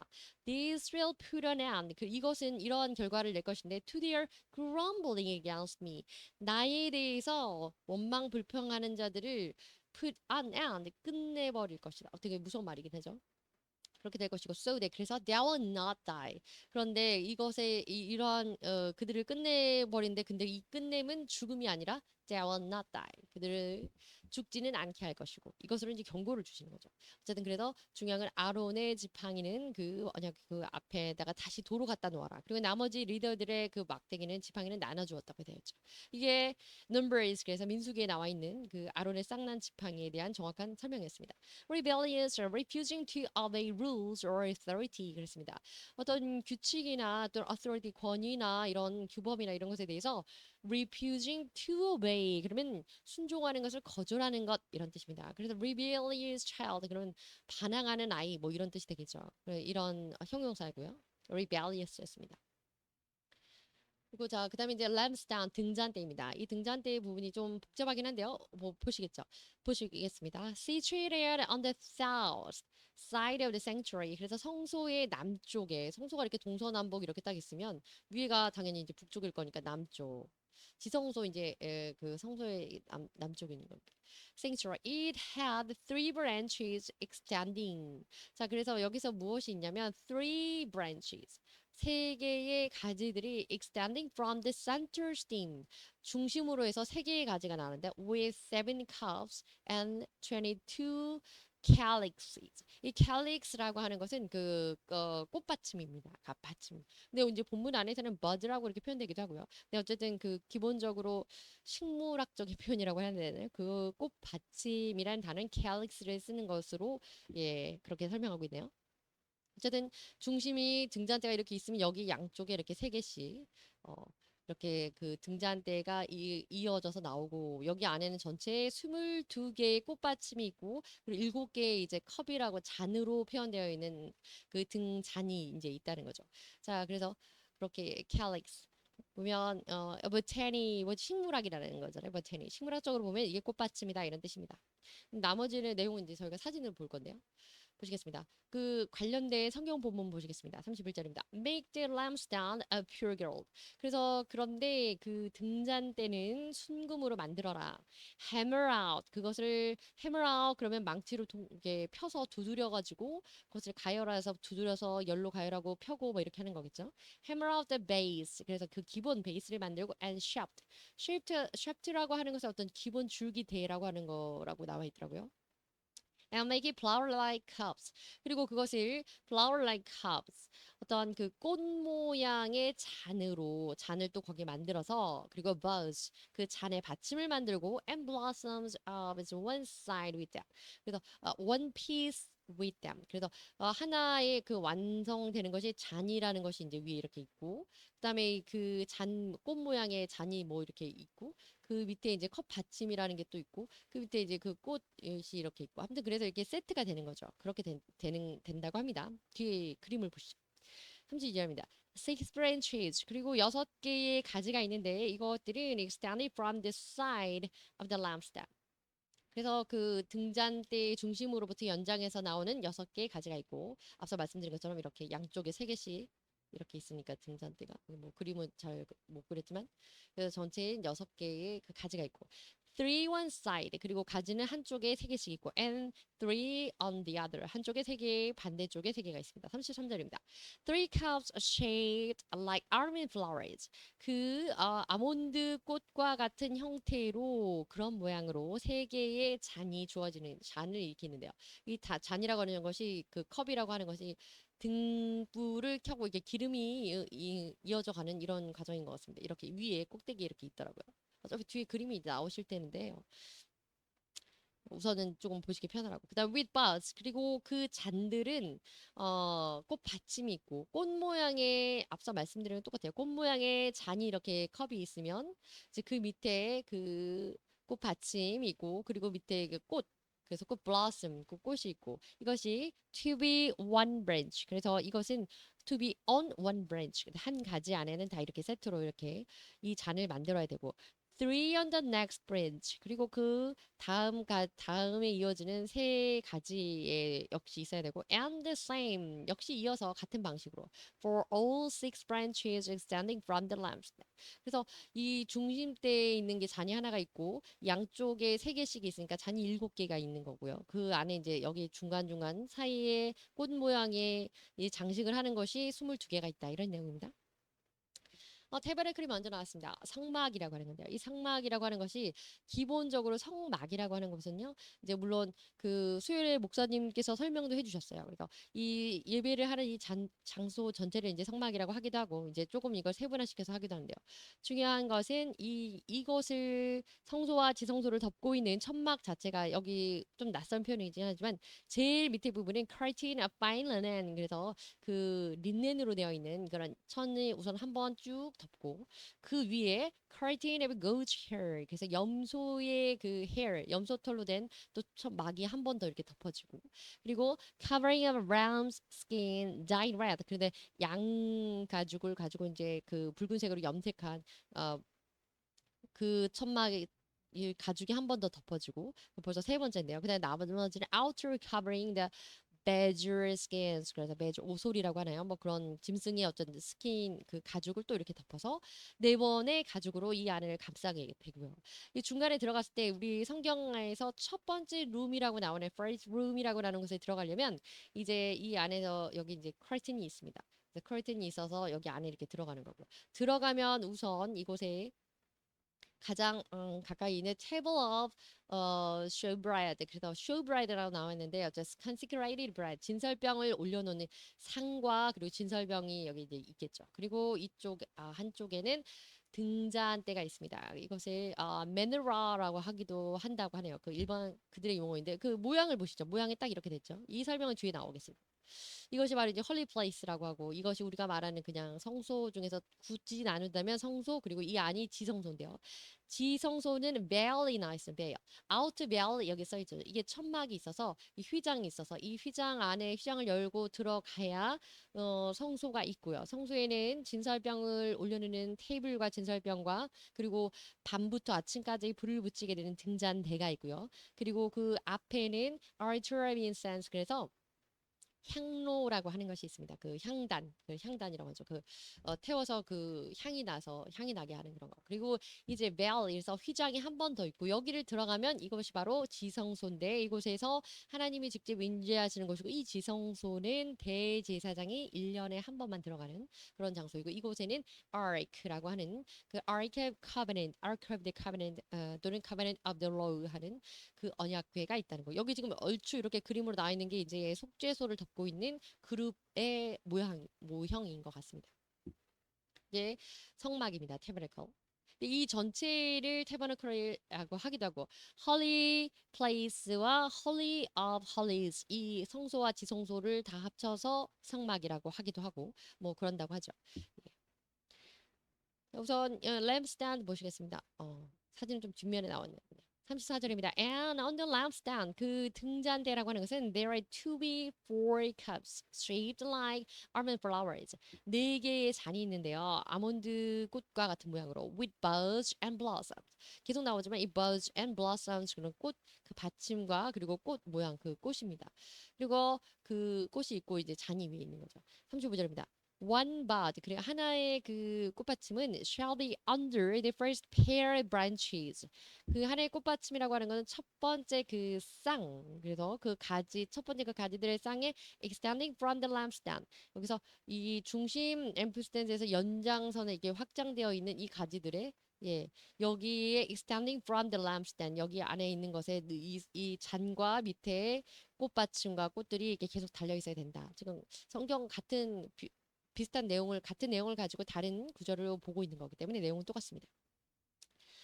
This will put an end. 이것은 이러한 결과를 낼 것인데 to their grumbling against me. 나에 대해서 원망 불평하는 자들을 put an end 끝내버릴 것이다. 되게 무서운 말이긴 하죠. 그렇게 될 것이고 so that 그래서 they will not die. 그런데 이것에 이러한 그들을 끝내버린데 근데 이 끝냄은 죽음이 아니라 they will not die. 그들을 죽지는 않게 할 것이고 이것으로 이제 경고를 주시는 거죠. 어쨌든 그래서 중요한 건 아론의 지팡이는 그 언약 그 앞에다가 다시 도로 갖다 놓아라. 그리고 나머지 리더들의 그 막대기는 지팡이는 나눠주었다고 되어 있죠. 이게 Numbers 그래서 민수기에 나와 있는 그 아론의 쌍난 지팡이에 대한 정확한 설명이었습니다. Rebellious or refusing to obey rules or authority 그랬습니다. 어떤 규칙이나 또 authority 권위나 이런 규범이나 이런 것에 대해서 refusing to obey 그러면 순종하는 것을 거절하는 것 이런 뜻입니다. 그래서 rebellious child 그러면 반항하는 아이 뭐 이런 뜻이 되겠죠. 이런 형용사고요. rebellious였습니다. 그리고 자, 그다음에 이제 램스다운 등잔대입니다. 이 등잔대 부분이 좀 복잡하긴 한데요. 뭐 보시겠죠? 보시겠습니다. Situated on the south side of the sanctuary. 그래서 성소의 남쪽에 성소가 이렇게 동서남북 이렇게 딱 있으면 위가 당연히 이제 북쪽일 거니까 남쪽. 지성소 이제 그 성소의 남쪽에 있는 겁니다. Sanctuary. It had three branches extending. 자, 그래서 여기서 무엇이 있냐면 three branches. 세 개의 가지들이 extending from the center stem 중심으로 해서 세 개의 가지가 나오는데 with seven cups and 22 calyxes. 이 calyx라고 하는 것은 그 꽃받침입니다. 받침. 근데 이제 본문 안에서는 bud라고 이렇게 표현되기도 하고요. 근데 어쨌든 그 기본적으로 식물학적인 표현이라고 해야 되나요? 그 꽃받침이라는 단어는 calyx를 쓰는 것으로 예 그렇게 설명하고 있네요. 어쨌든 중심이 등잔대가 이렇게 있으면 여기 양쪽에 이렇게 세 개씩 어, 이렇게 그 등잔대가 이어져서 나오고 여기 안에는 전체에 22개의 꽃받침이 있고 그리고 7개의 이제 컵이라고 잔으로 표현되어 있는 그 등잔이 이제 있다는 거죠. 자, 그래서 그렇게 calyx 보면 botany 뭐 식물학이라는 거잖아요. botany 식물학적으로 보면 이게 꽃받침이다 이런 뜻입니다. 나머지는 내용은 이제 저희가 사진을 볼 건데요. 보시겠습니다. 그 관련된 성경 본문 보시겠습니다. 31절입니다. Make the lampstand a pure gold. 그래서 그런데 그 등잔대는 순금으로 만들어라. Hammer out. 그것을 hammer out 그러면 망치로 이게 펴서 두드려 가지고 그것을 가열해서 두드려서 열로 가열하고 펴고 뭐 이렇게 하는 거겠죠. Hammer out the base. 그래서 그 기본 베이스를 만들고 and shaft. shaft라고 하는 것은 어떤 기본 줄기대라고 하는 거라고 나와 있더라고요. And make it flower-like cups. 그리고 그것을 flower-like cups. 어떤 그 꽃 모양의 잔으로 잔을 또 거기에 만들어서 그리고 buzz 그 잔의 받침을 만들고 and blossoms of its one side with them. 그래서 one piece with them. 그래서 하나의 그 완성되는 것이 잔이라는 것이 이제 위에 이렇게 있고 그다음에 그 잔 꽃 모양의 잔이 뭐 이렇게 있고 그 밑에 이제 컵 받침이라는 게 또 있고 그 밑에 이제 그 꽃이 이렇게 있고 아무튼 그래서 이렇게 세트가 되는 거죠. 그렇게 된다고 합니다. 뒤에 그림을 보시죠. 32절입니다. Six branches 그리고 6개의 가지가 있는데 이것들은 extended from the side of the lampstand. 그래서 그 등잔대 중심으로부터 연장해서 나오는 6개의 가지가 있고 앞서 말씀드린 것처럼 이렇게 양쪽에 3개씩 이렇게 있으니까 등잔대가 뭐 그림은 잘 못 그렸지만 그래서 전체에 6개의 그 가지가 있고 three one side 그리고 가지는 한쪽에 3개씩 있고 and three on the other 한쪽에 3개 반대쪽에 3개가 있습니다. 33절입니다. Three cups shaped like almond flowers 그 아몬드 꽃과 같은 형태로 그런 모양으로 3개의 잔이 주어지는 잔을 일으키는데요. 이 잔이라고 하는 것이 그 컵이라고 하는 것이 등불을 켜고 이게 기름이 이어져 가는 이런 과정인 것 같습니다. 이렇게 위에 꼭대기에 이렇게 있더라고요. 어차피 뒤에 그림이 나오실 텐데요. 우선은 조금 보시기 편하라고. 그다음 with buzz 그리고 그 잔들은 꽃 받침이 있고 꽃 모양의 앞서 말씀드린 똑같아요. 꽃 모양의 잔이 이렇게 컵이 있으면 이제 그 밑에 그 꽃 받침이 있고 그리고 밑에 그 꽃 그래서 꽃 blossom, 그 꽃이 있고 이것이 to be one branch. 그래서 이것은 to be on one branch. 한 가지 안에는 다 이렇게 세트로 이렇게 이 잔을 만들어야 되고 three on the next branch. 그리고 그 다음에 이어지는 세 가지에 역시 있어야 되고 and the same 역시 이어서 같은 방식으로 for all six branches extending from the lampstand. 그래서 이 중심대에 있는 게 잔이 하나가 있고 양쪽에 세 개씩 있으니까 잔이 일곱 개가 있는 거고요. 그 안에 이제 여기 중간중간 사이에 꽃 모양의 이 장식을 하는 것이 22개가 있다. 이런 내용입니다. 테베레클이 먼저 나왔습니다. 성막이라고 하는 건데요. 이 성막이라고 하는 것이 기본적으로 성막이라고 하는 것은요. 이제 물론 그 수요일에 목사님께서 설명도 해주셨어요. 그래서 이 예배를 하는 이 장소 전체를 이제 성막이라고 하기도 하고 이제 조금 이걸 세분화시켜서 하기도 하는데요. 중요한 것은 이것을 성소와 지성소를 덮고 있는 천막 자체가 여기 좀 낯선 표현이긴 하지만 제일 밑에 부분은 curtain of fine linen 그래서 그 린넨으로 되어 있는 그런 천을 우선 한번 쭉 덮고 그 위에 curtain of goat's hair 그래서 염소의 그 hair 염소털로 된 또 막이 한 번 더 이렇게 덮어지고 그리고 covering of ram's skin dyed red 그런데 양 가죽을 가지고 이제 그 붉은색으로 염색한 그 천막이 이 가죽이 한 번 더 덮어지고 벌써 세 번째인데요. 그다음에 나머지는 outer covering the badger skins 그래서 badger 오솔이라고 하나요? 뭐 그런 짐승의 어떤 스킨 그 가죽을 또 이렇게 덮어서 네 번의 가죽으로 이 안을 감싸게 되고요. 이 중간에 들어갔을 때 우리 성경에서 첫 번째 룸이라고 나오는 first room이라고 하는 곳에 들어가려면 이제 이 안에서 여기 이제 커튼이 있습니다. 커튼이 있어서 여기 안에 이렇게 들어가는 거고요. 들어가면 우선 이곳에 가장 가까이 있는 table of showbread 그래서 showbread라고 나와 있는데 어쨌든 consecrated bread 진설병을 올려놓는 상과 그리고 진설병이 여기 이제 있겠죠. 그리고 이쪽 한쪽에는 등잔대가 있습니다. 이것을 menorah라고 하기도 한다고 하네요. 그 일반 그들의 용어인데 그 모양을 보시죠. 모양이 딱 이렇게 됐죠. 이 설명은 뒤에 나오겠습니다. 이것이 바로 이제 홀리 플레이스라고 하고 이것이 우리가 말하는 그냥 성소 중에서 굳이 나눈다면 성소 그리고 이 안이 지성소인데요. 지성소는 벨이 나와 있어요. 벨. 아우트 벨 여기 써 있죠. 이게 천막이 있어서 이 휘장이 있어서 이 휘장 안에 휘장을 열고 들어가야 성소가 있고요. 성소에는 진설병을 올려놓는 테이블과 진설병과 그리고 밤부터 아침까지 불을 붙이게 되는 등잔대가 있고요. 그리고 그 앞에는 altar of incense 그래서 향로라고 하는 것이 있습니다. 그 향단, 그 향단이라고 하죠. 그 태워서 그 향이 나서 향이 나게 하는 그런 거. 그리고 이제 벨에서 휘장이 한 번 더 있고 여기를 들어가면 이것이 바로 지성소인데 이곳에서 하나님이 직접 임재하시는 곳이고 이 지성소는 대제사장이 1년에 한 번만 들어가는 그런 장소이고 이곳에는 Ark라고 하는 그 Ark of Covenant, Ark of the Covenant 또는 Covenant of the Law 하는 그 언약궤가 있다는 거. 여기 지금 얼추 이렇게 그림으로 나와 있는 게 이제 속죄소를 덮고 있는 그룹의 모형인 것 같습니다. 이게 성막입니다. 테버네클. 이 전체를 테버네클이라고 하기도 하고 Holy Place와 Holy of Holies 이 성소와 지성소를 다 합쳐서 성막이라고 하기도 하고 뭐 그런다고 하죠. 우선 램스탠드 보시겠습니다. 사진은 좀 뒷면에 나왔네요. 34절입니다. And on the lampstand 그 등잔대라고 하는 것은 there are to be four cups shaped like almond flowers 네 개의 잔이 있는데요. 아몬드 꽃과 같은 모양으로 with buds and blossoms 계속 나오지만 이 buds and blossoms 그런 꽃 그 받침과 그리고 꽃 모양 그 꽃입니다. 그리고 그 꽃이 있고 이제 잔이 위에 있는 거죠. 35절입니다. One bud 그리고 하나의 그 꽃받침은 shall be under the first pair of branches 그 하나의 꽃받침이라고 하는 것은 첫 번째 그 쌍 그래서 그 가지 첫 번째 그 가지들의 쌍에 extending from the lampstand 여기서 이 중심 앰프스탠드에서 연장선에 이게 확장되어 있는 이 가지들의 예 여기에 extending from the lampstand 여기 안에 있는 것에 이 잔과 밑에 꽃받침과 꽃들이 이렇게 계속 달려 있어야 된다. 지금 성경 비슷한 내용을 같은 내용을 가지고 다른 구절을 보고 있는 거기 때문에 내용은 똑같습니다.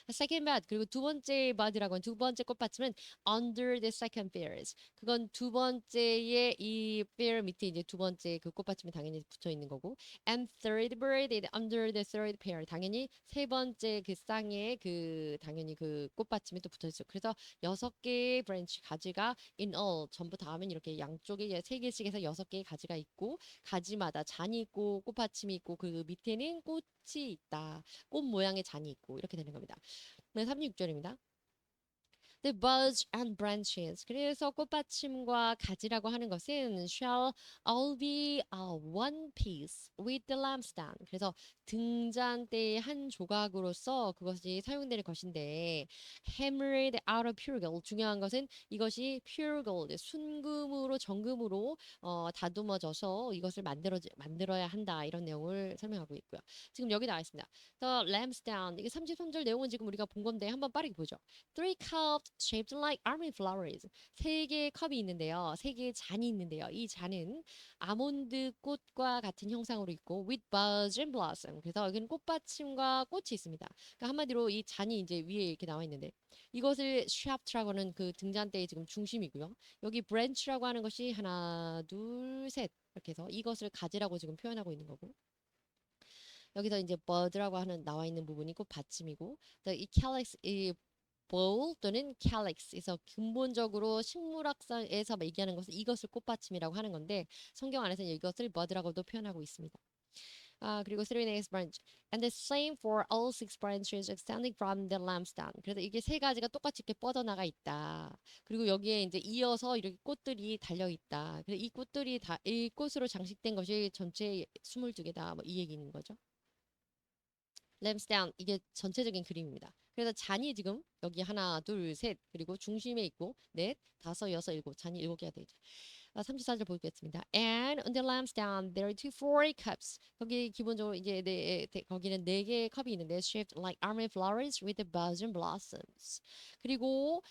second bud 그리고 두 번째 bud라고 하는 두 번째 꽃받침은 under the second pears. 그건 두 번째의 이 pear 밑에 이제 두 번째 그 꽃받침이 당연히 붙어 있는 거고 and third bud is under the third pear. 당연히 세 번째 그 쌍에 그 당연히 그 꽃받침이 또 붙어 있어요. 그래서 여섯 개의 브랜치 가지가 in all 전부 다 하면 이렇게 양쪽에 세 개씩 해서 여섯 개의 가지가 있고 가지마다 잔이 있고 꽃받침이 있고 그 밑에는 꽃이 있다. 꽃 모양의 잔이 있고 이렇게 되는 겁니다. 네, 36절입니다. The buds and branches. 그래서 꽃받침과 가지라고 하는 것은 shall all be one piece with the lampstand. 그래서 등잔대의 한 조각으로서 그것이 사용될 것인데 hammered out of pure gold. 중요한 것은 이것이 pure gold, 순금으로 정금으로 다듬어져서 이것을 만들어야 한다. 이런 내용을 설명하고 있고요. 지금 여기 나와 있습니다. The lampstand. 이게 33절 내용은 지금 우리가 본 건데 한번 빠르게 보죠. Three cups shaped like army flowers. 세 개의 컵이 있는데요. 세 개의 잔이 있는데요. 이 잔은 아몬드 꽃과 같은 형상으로 있고 with buds and blossom. 그래서 여기는 꽃받침과 꽃이 있습니다. 그러니까 한마디로 이 잔이 이제 위에 이렇게 나와 있는데 이것을 shaft라고 하는 그 등잔대의 지금 중심이고요. 여기 branch라고 하는 것이 하나, 둘, 셋 이렇게 해서 이것을 가지라고 지금 표현하고 있는 거고 여기서 이제 bud라고 하는 나와 있는 부분이 꽃받침이고 이 calyx 이 bowl 또는 calyx에서 근본적으로 식물학에서 얘기하는 것은 이것을 꽃받침이라고 하는 건데 성경 안에서는 이것을 bud라고도 표현하고 있습니다. 그리고 three next branch and the same for all six branches extending from the lampstand. 그래서 이게 세 가지가 똑같이 이렇게 뻗어나가 있다. 그리고 여기에 이제 이어서 이렇게 꽃들이 달려 있다. 그래서 이 꽃들이 다 이 꽃으로 장식된 것이 전체 22개다. 뭐 이 얘기인 거죠. 램스다운 이게 전체적인 그림입니다. 그래서 잔이 지금 여기 하나, 둘, 셋 그리고 중심에 있고 넷, 다섯, 여섯, 일곱 잔이 일곱 개가 되죠. 34절 보겠습니다. And on the lampstand there are two four cups. 거기 기본적으로 이제 거기는 네 개의 컵이 있는데 shaped like army flowers with the buds and blossoms. 그리고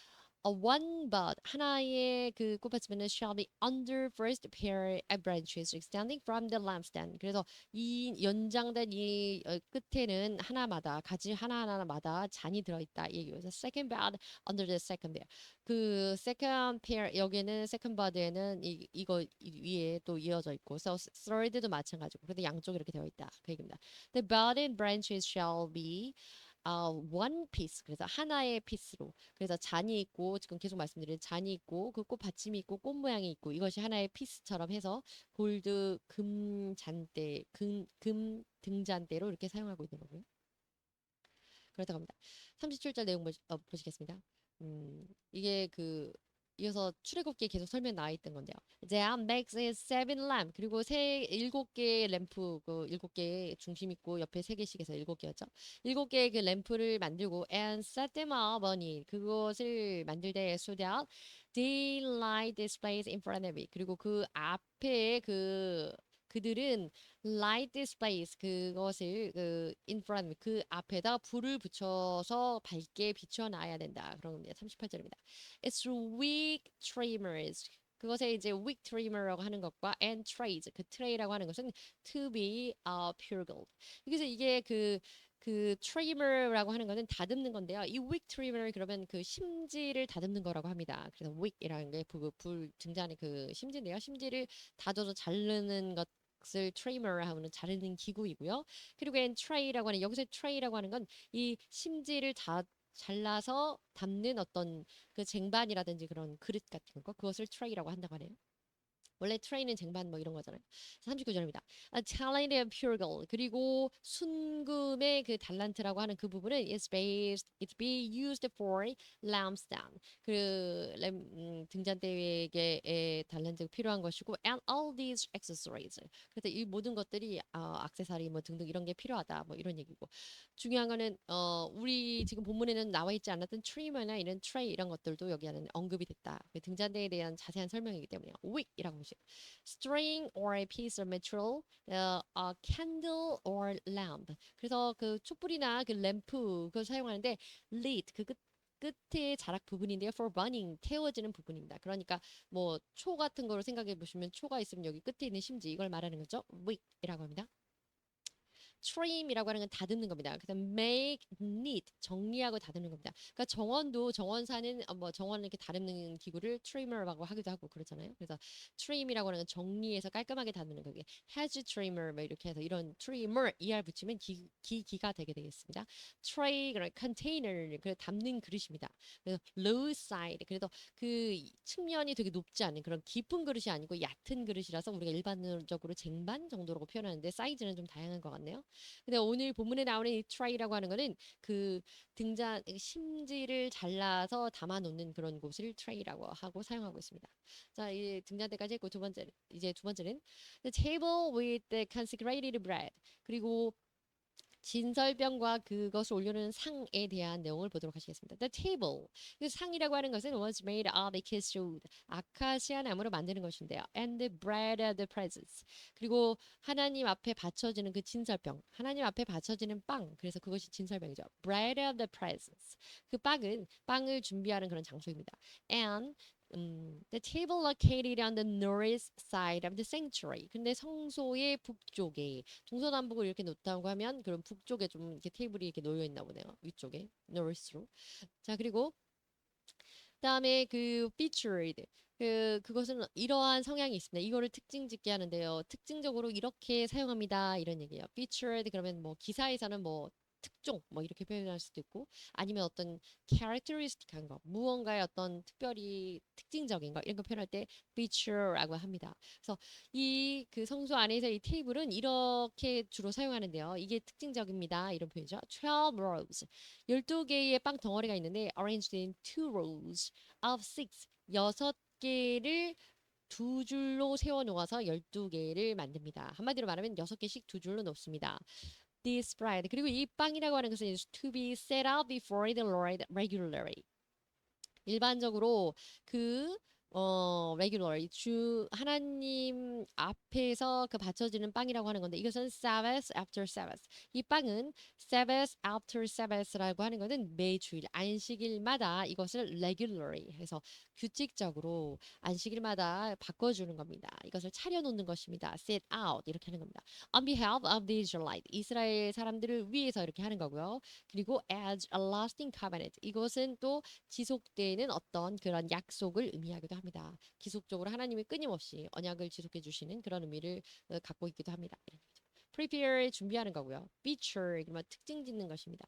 one bud 하나의 그 꽃받침에는 shall be under first pair of branches extending from the lampstand. 그래서 이 연장된 이 끝에는 하나마다 가지 하나하나마다 잔이 들어있다. 이 얘기예요. Second bud under the second pair. 그 second pair 여기는 second bud에는 이거 위에 또 이어져 있고, so third도 마찬가지고. 그래서 양쪽에 이렇게 되어 있다. 그 얘기입니다. The bud and branches shall be one piece 그래서 하나의 피스로 그래서 잔이 있고 지금 계속 말씀드린 잔이 있고 그 꽃 받침이 있고 꽃 모양이 있고 이것이 하나의 피스처럼 해서 골드 금 잔대 금 등잔대로 이렇게 사용하고 있는 거고요. 그렇다고 합니다. 37절 내용 보시겠습니다. 이게 그 이어서 출애굽기에 계속 설명 나와 있던 건데요. That makes it seven lamp. 그리고 일곱 개의 램프, 그 일곱 개의 중심 있고 옆에 세 개씩 해서 일곱 개였죠. 일곱 개의 그 램프를 만들고 and set them up on it. 그것을 만들 때 so that they light displays in front of it. 그리고 그 앞에 그들은 light displays 그것을 그 in front 그 앞에다 불을 붙여서 밝게 비춰놔야 된다. 그런 겁니다. 38절입니다. It's wick trimmers. 그것에 이제 wick trimmer라고 하는 것과 and trays 그 tray라고 하는 것은 to be pure gold. 그래서 이게 그 trimmer라고 하는 것은 다듬는 건데요. 이 wick trimmer 그러면 그 심지를 다듬는 거라고 합니다. 그래서 wick이라는 게 불 등잔의 그 심지인데요. 심지를 다져서 자르는 것을 트리머라 하는 자르는 기구이고요. 그리고 and tray라고 하는 여기서 tray라고 하는 건 이 심지를 다 잘라서 담는 어떤 그 쟁반이라든지 그런 그릇 같은 거 그것을 트레이라고 한다고 하네요. 원래 트레이는 쟁반 뭐 이런 거잖아요. 39절입니다. talent and pure gold. 그리고 순금의 그 달란트라고 하는 그 부분은 it's be used for lampstand. 등잔대에 달란트가 필요한 것이고 and all these accessories. 그래서 이 모든 것들이 액세서리 뭐 등등 이런 게 필요하다. 뭐 이런 얘기고. 중요한 거는 우리 지금 본문에는 나와 있지 않았던 트리머나 이런 트레이 이런 것들도 여기 안에 언급이 됐다. 등잔대에 대한 자세한 설명이기 때문에 wick이라고 보시죠. String or a piece of material, a candle or lamp. 그래서 그 촛불이나 그 램프 그걸 사용하는데 lit 그 끝에 자락 부분인데요. For burning 태워지는 부분입니다. 그러니까 뭐 초 같은 거로 생각해 보시면 초가 있으면 여기 끝에 있는 심지 이걸 말하는 거죠. wick이라고 합니다. trim이라고 하는 건 다듬는 겁니다. 그래서 make neat 정리하고 다듬는 겁니다. 그러니까 정원사는 뭐 정원을 이렇게 다듬는 기구를 trimmer라고 하기도 하고 그렇잖아요. 그래서 trim이라고 하는 건 정리해서 깔끔하게 다듬는 거게 hedge trimmer 뭐 이렇게 해서 이런 trimmer er 붙이면 기가 되게 되겠습니다. tray 그런 컨테이너를 그 담는 그릇입니다. 그래서 low side 그래도 그 측면이 되게 높지 않은 그런 깊은 그릇이 아니고 얕은 그릇이라서 우리가 일반적으로 쟁반 정도라고 표현하는데 사이즈는 좀 다양한 것 같네요. 근데 오늘 본문에 나오는 이 tray라고 하는 거는 그 등잔 심지를 잘라서 담아 놓는 그런 곳을 tray라고 하고 사용하고 있습니다. 자, 이 등잔대까지 했고 이제 두 번째는 the table with the consecrated bread. 그리고 진설병과 그것을 올려놓은 상에 대한 내용을 보도록 하시겠습니다. The table. 그 상이라고 하는 것은 was made of acacia wood. 아카시아 나무로 만드는 것인데요. And the bread of the presence. 그리고 하나님 앞에 바쳐지는 그 진설병. 하나님 앞에 바쳐지는 빵. 그래서 그것이 진설병이죠. Bread of the presence. 그 빵은 빵을 준비하는 그런 장소입니다. And the table located on the north side of the sanctuary. 근데 성소의 북쪽에 동서남북을 이렇게 놓다고 하면 그럼 북쪽에 좀 이렇게 테이블이 이렇게 놓여 있나 보네요. 위쪽에 north로. 자, 그리고 그다음에 그 featured 그것은 이러한 성향이 있습니다. 이거를 특징 짓게 하는데요. 특징적으로 이렇게 사용합니다. 이런 얘기예요. featured 그러면 뭐 기사에서는 뭐 특종 뭐 이렇게 표현할 수도 있고 아니면 어떤 characteristic한 거 무언가의 어떤 특별히 특징적인 거 이런 거 표현할 때 feature라고 합니다. 그래서 이 그 성소 안에서 이 테이블은 이렇게 주로 사용하는데요. 이게 특징적입니다. 이런 표현이죠. 12 rows 12개의 빵 덩어리가 있는데 arranged in two rows of six 여섯 개를 두 줄로 세워 놓아서 12개를 만듭니다. 한마디로 말하면 6개씩 두 줄로 놓습니다. This bread 그리고 이 빵이라고 하는 것은 is to be set out before the Lord regularly. 일반적으로 그 regular 주 하나님 앞에서 그 바쳐지는 빵이라고 하는 건데 이것은 Sabbath after Sabbath. 이 빵은 Sabbath after Sabbath라고 하는 것은 매주일 안식일마다 이것을 regularly 해서 규칙적으로 안식일마다 바꿔주는 겁니다. 이것을 차려놓는 것입니다. Set out 이렇게 하는 겁니다. On behalf of the Israelites 이스라엘 사람들을 위해서 이렇게 하는 거고요. 그리고 as a lasting covenant 이것은 또 지속되는 어떤 그런 약속을 의미하기도 합니다. 지속적으로 하나님이 끊임없이 언약을 지속해 주시는 그런 의미를 갖고 있기도 합니다. prepare 준비하는 거고요. feature 그러면 특징 짓는 것입니다.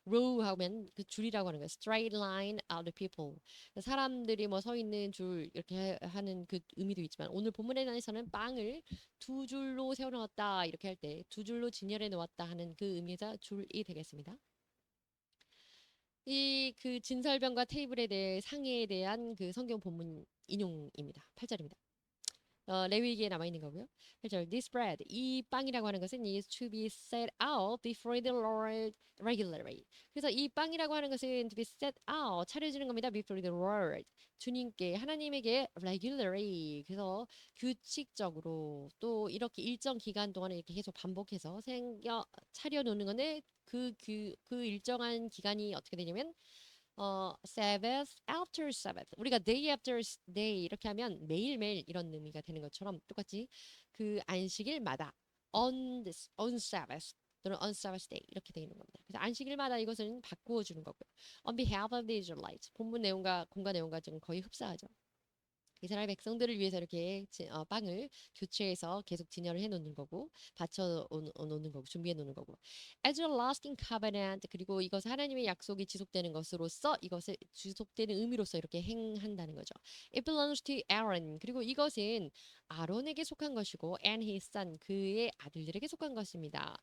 row 하면 그 줄이라고 하는 거예요. straight line of the people. 사람들이 뭐 서 있는 줄 이렇게 하는 그 의미도 있지만 오늘 본문에서는 빵을 두 줄로 세워 놓았다 이렇게 할 때 두 줄로 진열해 놓았다 하는 그 의미에서 줄이 되겠습니다. 이 그 진설병과 테이블에 대해 상해에 대한 그 성경 본문 인용입니다. 8절입니다. 레위기에 남아 있는 거고요. 8절 This bread 이 빵이라고 하는 것은 is to be set out before the Lord regularly. 그래서 이 빵이라고 하는 것은 to be set out 차려지는 겁니다. before the Lord 주님께 하나님에게 regularly 그래서 규칙적으로 또 이렇게 일정 기간 동안에 이렇게 계속 반복해서 차려놓는 건데 그 일정한 기간이 어떻게 되냐면 Sabbath after Sabbath. 우리가 day after day 이렇게 하면 매일매일 이런 의미가 되는 것처럼 똑같이 그 안식일마다 on Sabbath 또는 on Sabbath day 이렇게 되는 겁니다. 그래서 안식일마다 이것은 바꾸어 주는 거고요. On behalf of the Israelites. 본문 내용과 공과 내용과 지금 거의 흡사하죠. 이스라엘 백성들을 위해서 이렇게 빵을 교체해서 계속 진열을 해놓는 거고 받쳐 놓는 거고 준비해 놓는 거고 as a lasting covenant 그리고 이것은 하나님의 약속이 지속되는 것으로서 이것을 지속되는 의미로서 이렇게 행한다는 거죠. It belongs to Aaron 그리고 이것은 아론에게 속한 것이고 and his son 그의 아들들에게 속한 것입니다.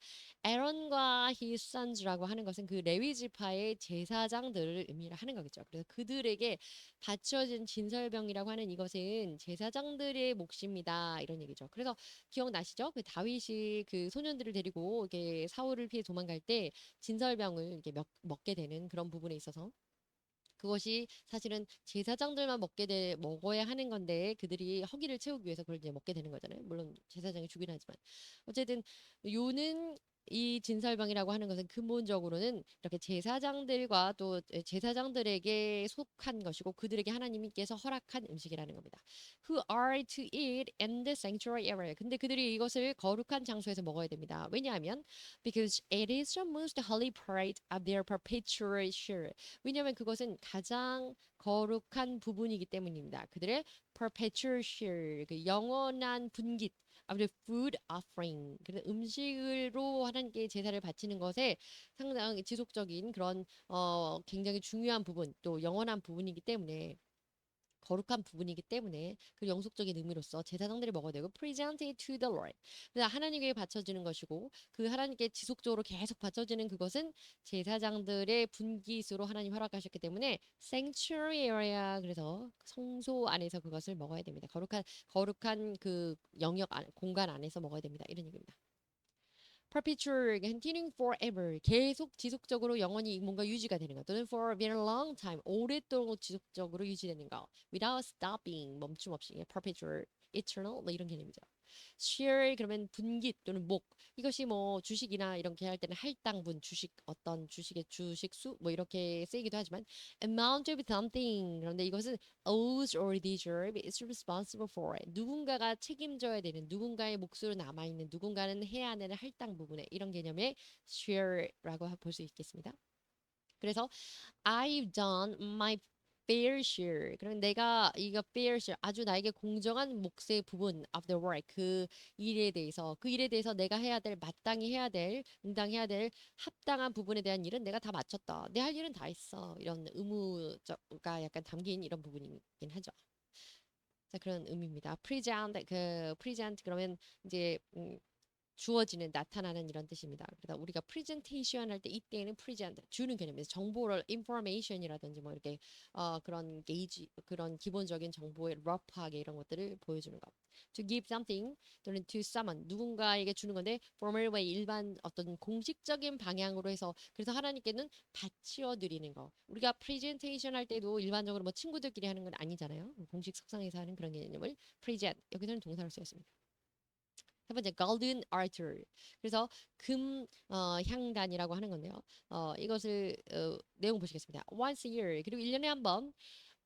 Aaron과 his sons라고 하는 것은 그 레위 지파의 제사장들을 의미하는 거겠죠. 그래서 그들에게 바쳐진 진설병이라고 하는 이것은 제사장들의 몫입니다. 이런 얘기죠. 그래서 기억나시죠? 그 다윗이 그 소년들을 데리고 이렇게 사울을 피해 도망갈 때 진설병을 이렇게 먹게 되는 그런 부분에 있어서 그것이 사실은 제사장들만 먹어야 하는 건데 그들이 허기를 채우기 위해서 그걸 이제 먹게 되는 거잖아요. 물론 제사장이 주긴 하지만 어쨌든 요는 이 진설병이라고 하는 것은 근본적으로는 이렇게 제사장들과 또 제사장들에게 속한 것이고 그들에게 하나님께서 허락한 음식이라는 겁니다. Who are to eat in the sanctuary area. 근데 그들이 이것을 거룩한 장소에서 먹어야 됩니다. 왜냐하면 because it is the most holy part of their perpetual share. 왜냐하면 그것은 가장 거룩한 부분이기 때문입니다. 그들의 perpetual share, 그 영원한 분깃 of the food offering. 그래서 음식으로 하나님께 제사를 바치는 것에 상당히 지속적인 그런 굉장히 중요한 부분 또 영원한 부분이기 때문에 거룩한 부분이기 때문에 그 영속적인 의미로서 제사장들이 먹어야 되고 presented to the Lord. 그래서 하나님께 바쳐지는 것이고 그 하나님께 지속적으로 계속 바쳐지는 그것은 제사장들의 분깃으로 하나님 허락하셨기 때문에 sanctuary area 그래서 성소 안에서 그것을 먹어야 됩니다. 거룩한 그 영역 공간 안에서 먹어야 됩니다. 이런 얘기입니다. perpetual, continuing forever, 계속 지속적으로 영원히 뭔가 유지가 되는 것 또는 for a very long time, 오랫도록 지속적으로 유지되는 것 without stopping, 멈춤 없이 perpetual, eternal 뭐 이런 개념이죠. share 그러면 분깃 또는 목 이것이 뭐 주식이나 이렇게 할 때는 할당분 주식 어떤 주식의 주식수 뭐 이렇게 쓰이기도 하지만 amount of something 그런데 이것은 owes or deserve is responsible for 누군가가 책임져야 되는 누군가의 몫으로 남아있는 누군가는 해야 하는 할당 부분에 이런 개념의 share라고 볼 수 있겠습니다. 그래서 I've done my fair share. 그럼 내가 이거 fair share 아주 나에게 공정한 몫의 부분 of the work 그 일에 대해서 내가 해야 될 마땅히 해야 될 응당해야 될 합당한 부분에 대한 일은 내가 다 마쳤다. 내 할 일은 다 했어. 이런 의무가 약간 담긴 이런 부분이긴 하죠. 자, 그런 의미입니다. present 그러면 이제 주어지는 나타나는 이런 뜻입니다. 그래서 우리가 프레젠테이션 할 때 이때는 프레젠트 주는 개념에서 정보를 인포메이션이라든지 뭐 이렇게 그런 게이지 그런 기본적인 정보의 러프하게 이런 것들을 보여주는 것. To give something 또는 to someone 누군가에게 주는 건데 formal way 일반 어떤 공식적인 방향으로 해서 그래서 하나님께는 바치어 드리는 거. 우리가 프레젠테이션 할 때도 일반적으로 뭐 친구들끼리 하는 건 아니잖아요. 공식 석상에서 하는 그런 개념을 프레젠트 여기서는 동사로 쓰였습니다. 세 번째, golden altar. 그래서 향단이라고 하는 건데요. 이것을 내용 보시겠습니다. Once a year 그리고 1년에 한 번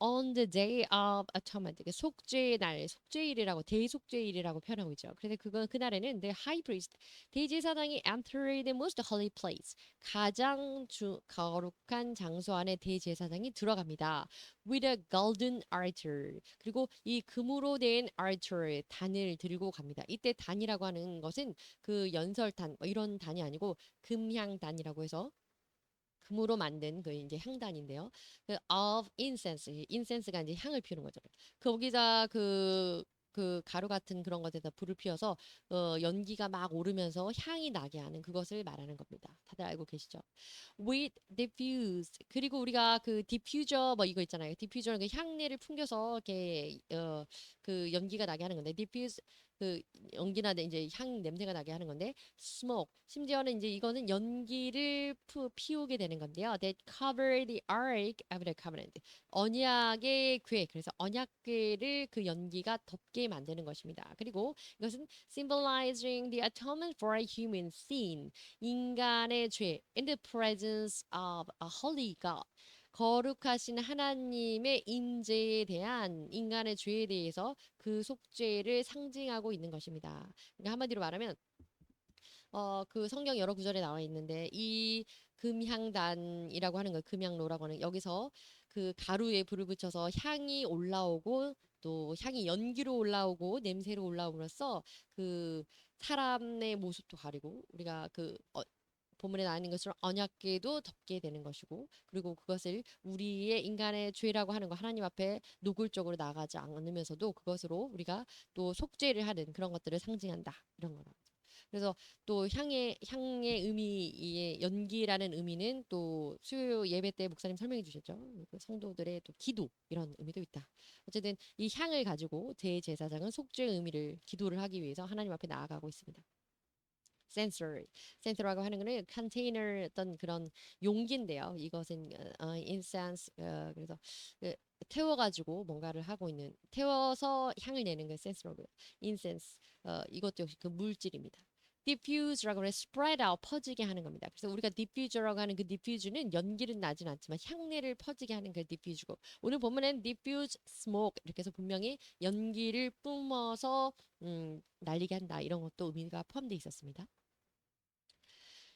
on the day of atonement 속죄의 날 속죄일이라고 대속죄일이라고 표현하고 있죠. 그래서 그날에는 the high priest 대제사장이 enter the most holy place 가장 거룩한 장소 안에 대제사장이 들어갑니다. with a golden altar 그리고 이 금으로 된 altar 단을 들고 갑니다. 이때 단이라고 하는 것은 그 연설단 뭐 이런 단이 아니고 금향단이라고 해서 금으로 만든 그 이제 향단인데요. 그 of incense, incense가 이제 향을 피우는 거죠. 거기다 그 가루 같은 그런 것에다 불을 피워서 연기가 막 오르면서 향이 나게 하는 그것을 말하는 겁니다. 다들 알고 계시죠? With diffuse 그리고 우리가 그 디퓨저 뭐 이거 있잖아요. 디퓨저는 그 향내를 풍겨서 이렇게 그 연기가 나게 하는 건데 diffuse 그 연기나 이제 향 냄새가 나게 하는 건데 smoke 심지어는 이제 이거는 연기를 피우게 되는 건데요. That cover the ark of the covenant 언약의 궤 그래서 언약궤를 그 연기가 덮게 만드는 것입니다. 그리고 이것은 symbolizing the atonement for a human sin 인간의 죄 in the presence of a holy God 거룩하신 하나님의 임재에 대한 인간의 죄에 대해서 그 속죄를 상징하고 있는 것입니다. 그러니까 한마디로 말하면 그 성경 여러 구절에 나와 있는데 이 금향단이라고 하는 거 금향로라고 하는 여기서 그 가루에 불을 붙여서 향이 올라오고 또 향이 연기로 올라오고 냄새로 올라옴으로써 그 사람의 모습도 가리고 우리가 본문에 나와 있는 것처럼 언약궤도 덮게 되는 것이고 그리고 그것을 우리의 인간의 죄라고 하는 거 하나님 앞에 노골적으로 나가지 않으면서도 그것으로 우리가 또 속죄를 하는 그런 것들을 상징한다 이런 거라. 그래서 또 향의 의미의 연기라는 의미는 또 수요 예배 때 목사님 설명해 주셨죠. 그 성도들의 또 기도 이런 의미도 있다. 어쨌든 이 향을 가지고 대제사장은 속죄의 의미를 기도를 하기 위해서 하나님 앞에 나아가고 있습니다. 센서리. 센서라고 하는 거는 컨테이너 어떤 그런 용기인데요. 이것은 인센스 그래서 그, 태워가지고 뭔가를 하고 있는 태워서 향을 내는 게 센서로고요. 인센스 이것도 역시 그 물질입니다. diffuse라고 해 spread out 퍼지게 하는 겁니다. 그래서 우리가 diffuse라고 하는 그 diffuse는 연기는 나진 않지만 향내를 퍼지게 하는 그 diffuse고 오늘 본문엔 diffuse smoke 이렇게 해서 분명히 연기를 뿜어서 날리게 한다 이런 것도 의미가 포함되어 있었습니다.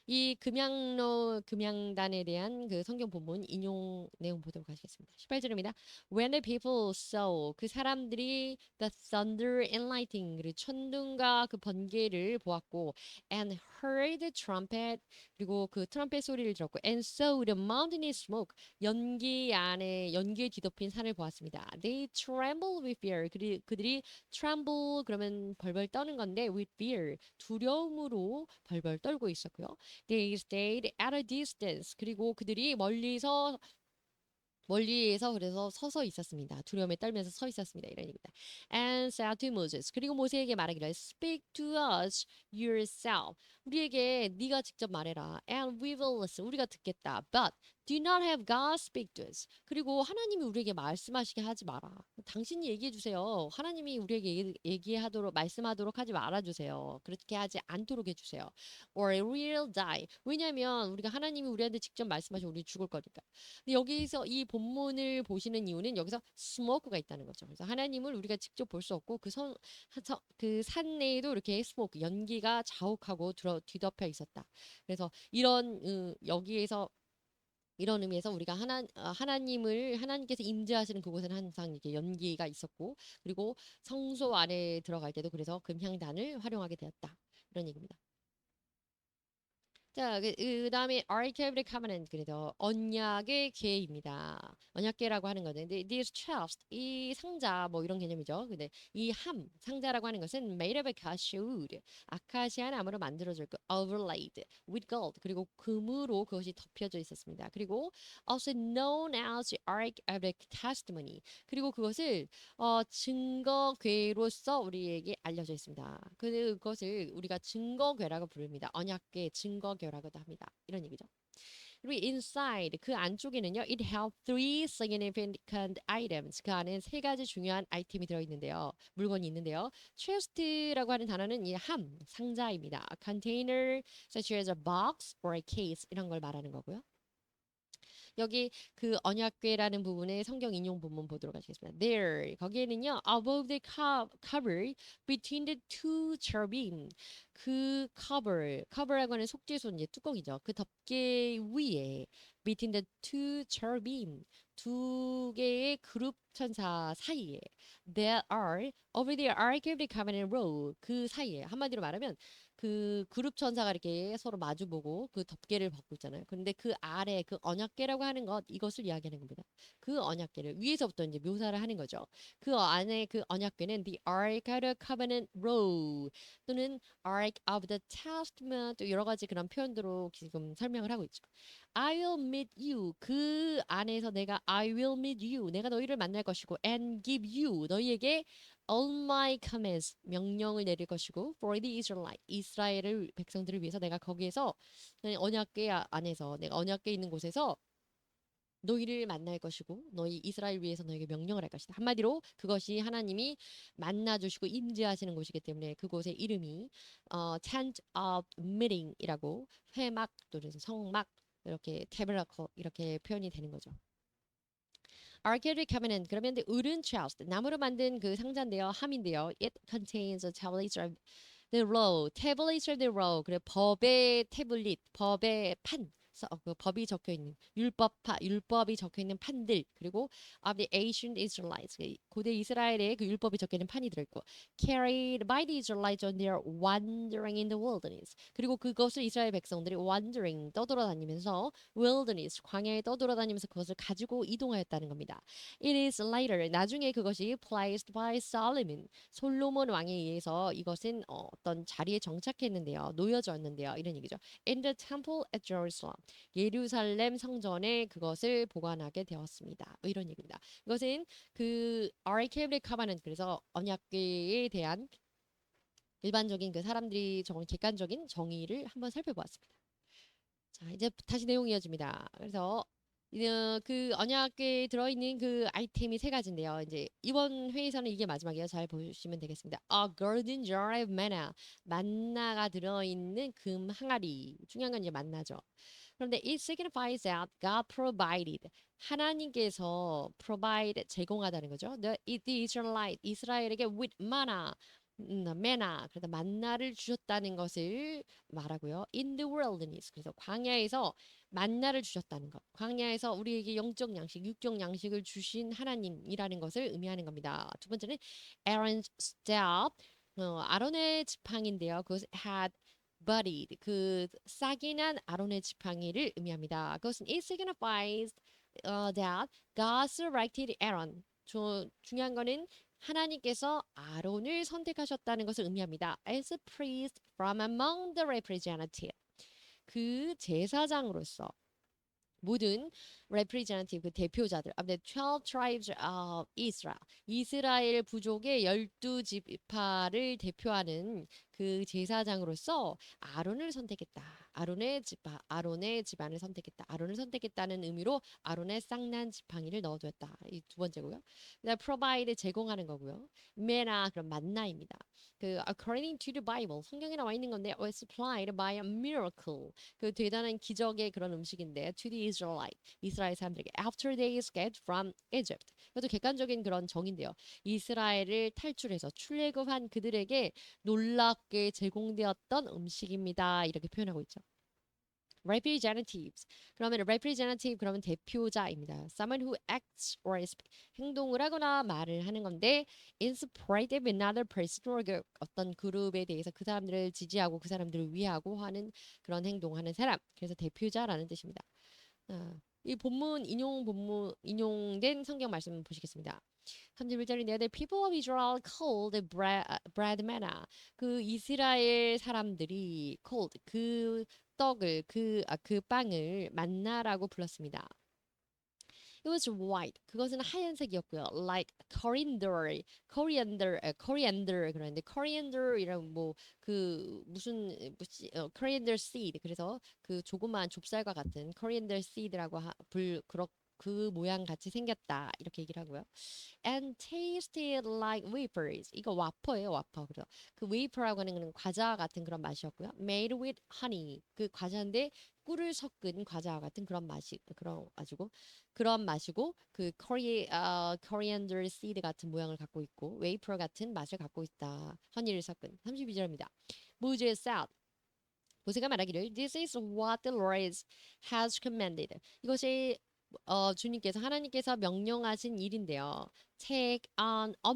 이 금양단에 대한 그 성경 본문 인용 내용 보도록 하겠습니다. 18절입니다. When the people saw 그 사람들이 the thunder and lightning 그 천둥과 그 번개를 보았고 and heard the trumpet 그리고 그 트럼펫 소리를 들었고 and saw the mountain smoke 연기 안에 연기에 뒤덮인 산을 보았습니다. They trembled with fear 그들이 tremble 그러면 벌벌 떠는 건데 with fear 두려움으로 벌벌 떨고 있었고요. They stayed at a distance. 그리고 그들이 멀리에서 그래서 서서 있었습니다. 두려움에 떨면서 서 있었습니다. 이런 얘기입니다. And said to Moses. 그리고 모세에게 말하기를 Speak to us yourself. 우리에게 네가 직접 말해라. And we will listen. 우리가 듣겠다. But do not have God speak to us. 그리고 하나님이 우리에게 말씀하시게 하지 마라. 당신이 얘기해 주세요. 하나님이 우리에게 얘기하도록 말씀하도록 하지 말아 주세요. 그렇게 하지 않도록 해 주세요. Or we'll die. 왜냐하면 우리가 하나님이 우리한테 직접 말씀하시면 우리 죽을 거니까. 근데 여기서 이 본문을 보시는 이유는 여기서 스모크가 있다는 거죠. 그래서 하나님을 우리가 직접 볼 수 없고 그 산 내에도 이렇게 스모크 연기가 자욱하고 뒤덮여 있었다. 그래서 이런 여기에서 이런 의미에서 우리가 하나님께서 임재하시는 그곳에는 항상 이렇게 연기가 있었고 그리고 성소 안에 들어갈 때도 그래서 금향단을 활용하게 되었다. 이런 얘기입니다. 자, 그다음에 Ark of the Covenant 그래서 언약의 궤입니다. 언약궤라고 하는 거는 근데 this chest 이 상자 뭐 이런 개념이죠. 근데 이 상자라고 하는 것은 made of acacia wood 아카시아 나무로 만들어져 있고 overlaid with gold 그리고 금으로 그것이 덮여져 있었습니다. 그리고 also known as the Ark of the Testimony 그리고 그것을 증거궤로서 우리에게 알려져 있습니다. 그것을 우리가 증거궤라고 부릅니다. 언약궤 증거궤라고도 합니다. 이런 얘기죠. 그리고 inside 그 안쪽에는요, it held three significant items. 그 안에 세 가지 중요한 아이템이 들어있는데요, 물건이 있는데요. chest라고 하는 단어는 이 상자입니다. A container such as a box or a case 이런 걸 말하는 거고요. 여기 그 언약궤라는 부분의 성경 인용 본문 보도록 하겠습니다. There 거기에는요 above the cover between the two cherubim 그 cover라고 하는 속죄소 이제 뚜껑이죠. 그 덮개 위에 between the two cherubim 두 개의 그룹 천사 사이에 there are over the ark of the covenant row 그 사이에 한마디로 말하면 그 그룹 천사가 이렇게 서로 마주보고 그 덮개를 벗고 있잖아요. 그런데 그 아래 그 언약궤라고 하는 것 이것을 이야기하는 겁니다. 그 언약궤를 위에서부터 이제 묘사를 하는 거죠. 그 안에 그 언약궤는 the Ark of the Covenant row 또는 Ark of the Testament 또 여러 가지 그런 표현들로 지금 설명을 하고 있죠. I will meet you 그 안에서 내가 I will meet you 내가 너희를 만날 것이고 and give you 너희에게 all my commands 명령을 내릴 것이고 for the Israelite 이스라엘을 백성들을 위해서 내가 거기에서 언약궤 안에서 내가 언약궤 있는 곳에서 너희를 만날 것이고 너희 이스라엘 위해서 너에게 명령을 할 것이다. 한마디로 그것이 하나님이 만나 주시고 임재하시는 곳이기 때문에 그곳의 이름이 tent of meeting이라고 회막 또는 성막 이렇게 tabernacle 이렇게 표현이 되는 거죠. Archaic Covenant 그러면 을은 chest 나무로 만든 그 상자인데요. 함인데요. It contains a tablet of the law, tablet of the law. 그래 법의 태블릿, 법의 판. 그 법이 적혀 있는 율법이 적혀 있는 판들 그리고 of the ancient Israelites 고대 이스라엘의 그 율법이 적혀 있는 판이 들어있고 carried by the Israelites on their wandering in the wilderness 그리고 그것을 이스라엘 백성들이 wandering 떠돌아다니면서 wilderness 광야에 떠돌아다니면서 그것을 가지고 이동하였다는 겁니다. It is later 나중에 그것이 placed by Solomon 솔로몬 왕에 의해서 이것은 어떤 자리에 정착했는데요. 놓여졌는데요. 이런 얘기죠. In the temple at Jerusalem 예루살렘 성전에 그것을 보관하게 되었습니다. 이런 얘기입니다. 이것은 그 아르케브리 카바는 그래서 언약궤에 대한 일반적인 그 사람들이 정한 객관적인 정의를 한번 살펴보았습니다. 자, 이제 다시 내용이 이어집니다. 그래서 그 언약궤에 들어있는 그 아이템이 세 가지인데요. 이제 이번 회에서는 이게 마지막이에요. 잘 보시면 되겠습니다. A golden jar of manna. 만나가 들어있는 금 항아리. 중요한 건 이제 만나죠. 그런데 it signifies that God provided. 하나님께서 provide 제공하다는 거죠. The Israelite 이스라엘에게 with manna 메나 그래서 만나를 주셨다는 것을 말하고요. In the wilderness 그래서 광야에서 만나를 주셨다는 것. 광야에서 우리에게 영적 양식, 육적 양식을 주신 하나님이라는 것을 의미하는 겁니다. 두 번째는 Aaron's staff 아론의 지팡이인데요. 그것은 had budded 그 싹이 난 아론의 지팡이를 의미합니다. 그것은 it signifies that God selected Aaron. 중요한 거는 하나님께서 아론을 선택하셨다는 것을 의미합니다. As a priest from among the representative. 그 제사장으로서 모든 representative 그 대표자들 of the 12 tribes of Israel 이스라엘 부족의 12지파를 대표하는 그 제사장으로서 아론을 선택했다. 아론의 집안을 선택했다. 아론을 선택했다는 의미로 아론의 쌍난 지팡이를 넣어두었다. 이 두 번째고요. 그다음 provide 제공하는 거고요. 메나 그럼 만나입니다. 그 according to the Bible 성경에 나와 있는 건데 was supplied by a miracle 그 대단한 기적의 그런 음식인데 to the Israelite 이스라엘 사람들에게 after they escaped from Egypt 그것도 객관적인 그런 정인데요. 이스라엘을 탈출해서 출애굽한 그들에게 놀랍게 제공되었던 음식입니다. 이렇게 표현하고 있죠. representatives 그러면 representative 그러면 대표자입니다. someone who acts or 행동을 하거나 말을 하는 건데 in support of another person or 어떤 그룹에 대해서 그 사람들을 지지하고 그 사람들을 위하고 하는 그런 행동하는 사람. 그래서 대표자라는 뜻입니다. 이 본문 인용된 성경 말씀 보시겠습니다. 31절인데요. The people of Israel called bread manna. 그 이스라엘 사람들이 called 그 떡을 그 빵을 만나라고 불렀습니다. It was white. 그것은 하얀색이었고요. Like coriander 그러는데 coriander이란 뭐그 무슨 coriander seed 그래서 그 조그마한 좁쌀과 같은 coriander seed라고 그 모양 같이 생겼다 이렇게 얘기를 하고요. And tasted like wafers. 이거 와퍼예요, 와퍼. 그래서 그 wafer라고 하는 거는 과자 같은 그런 맛이었고요. Made with honey. 그 과자인데 꿀을 섞은 과자와 같은 그런 맛이 그런 맛이고 그 coriander seed 같은 모양을 갖고 있고 wafer 같은 맛을 갖고 있다. 허니를 섞은 32절입니다. Moses said 모세가 말하기를 This is what the Lord has commanded. 이것이 주님께서 하나님께서 명령하신 일인데요. Take on a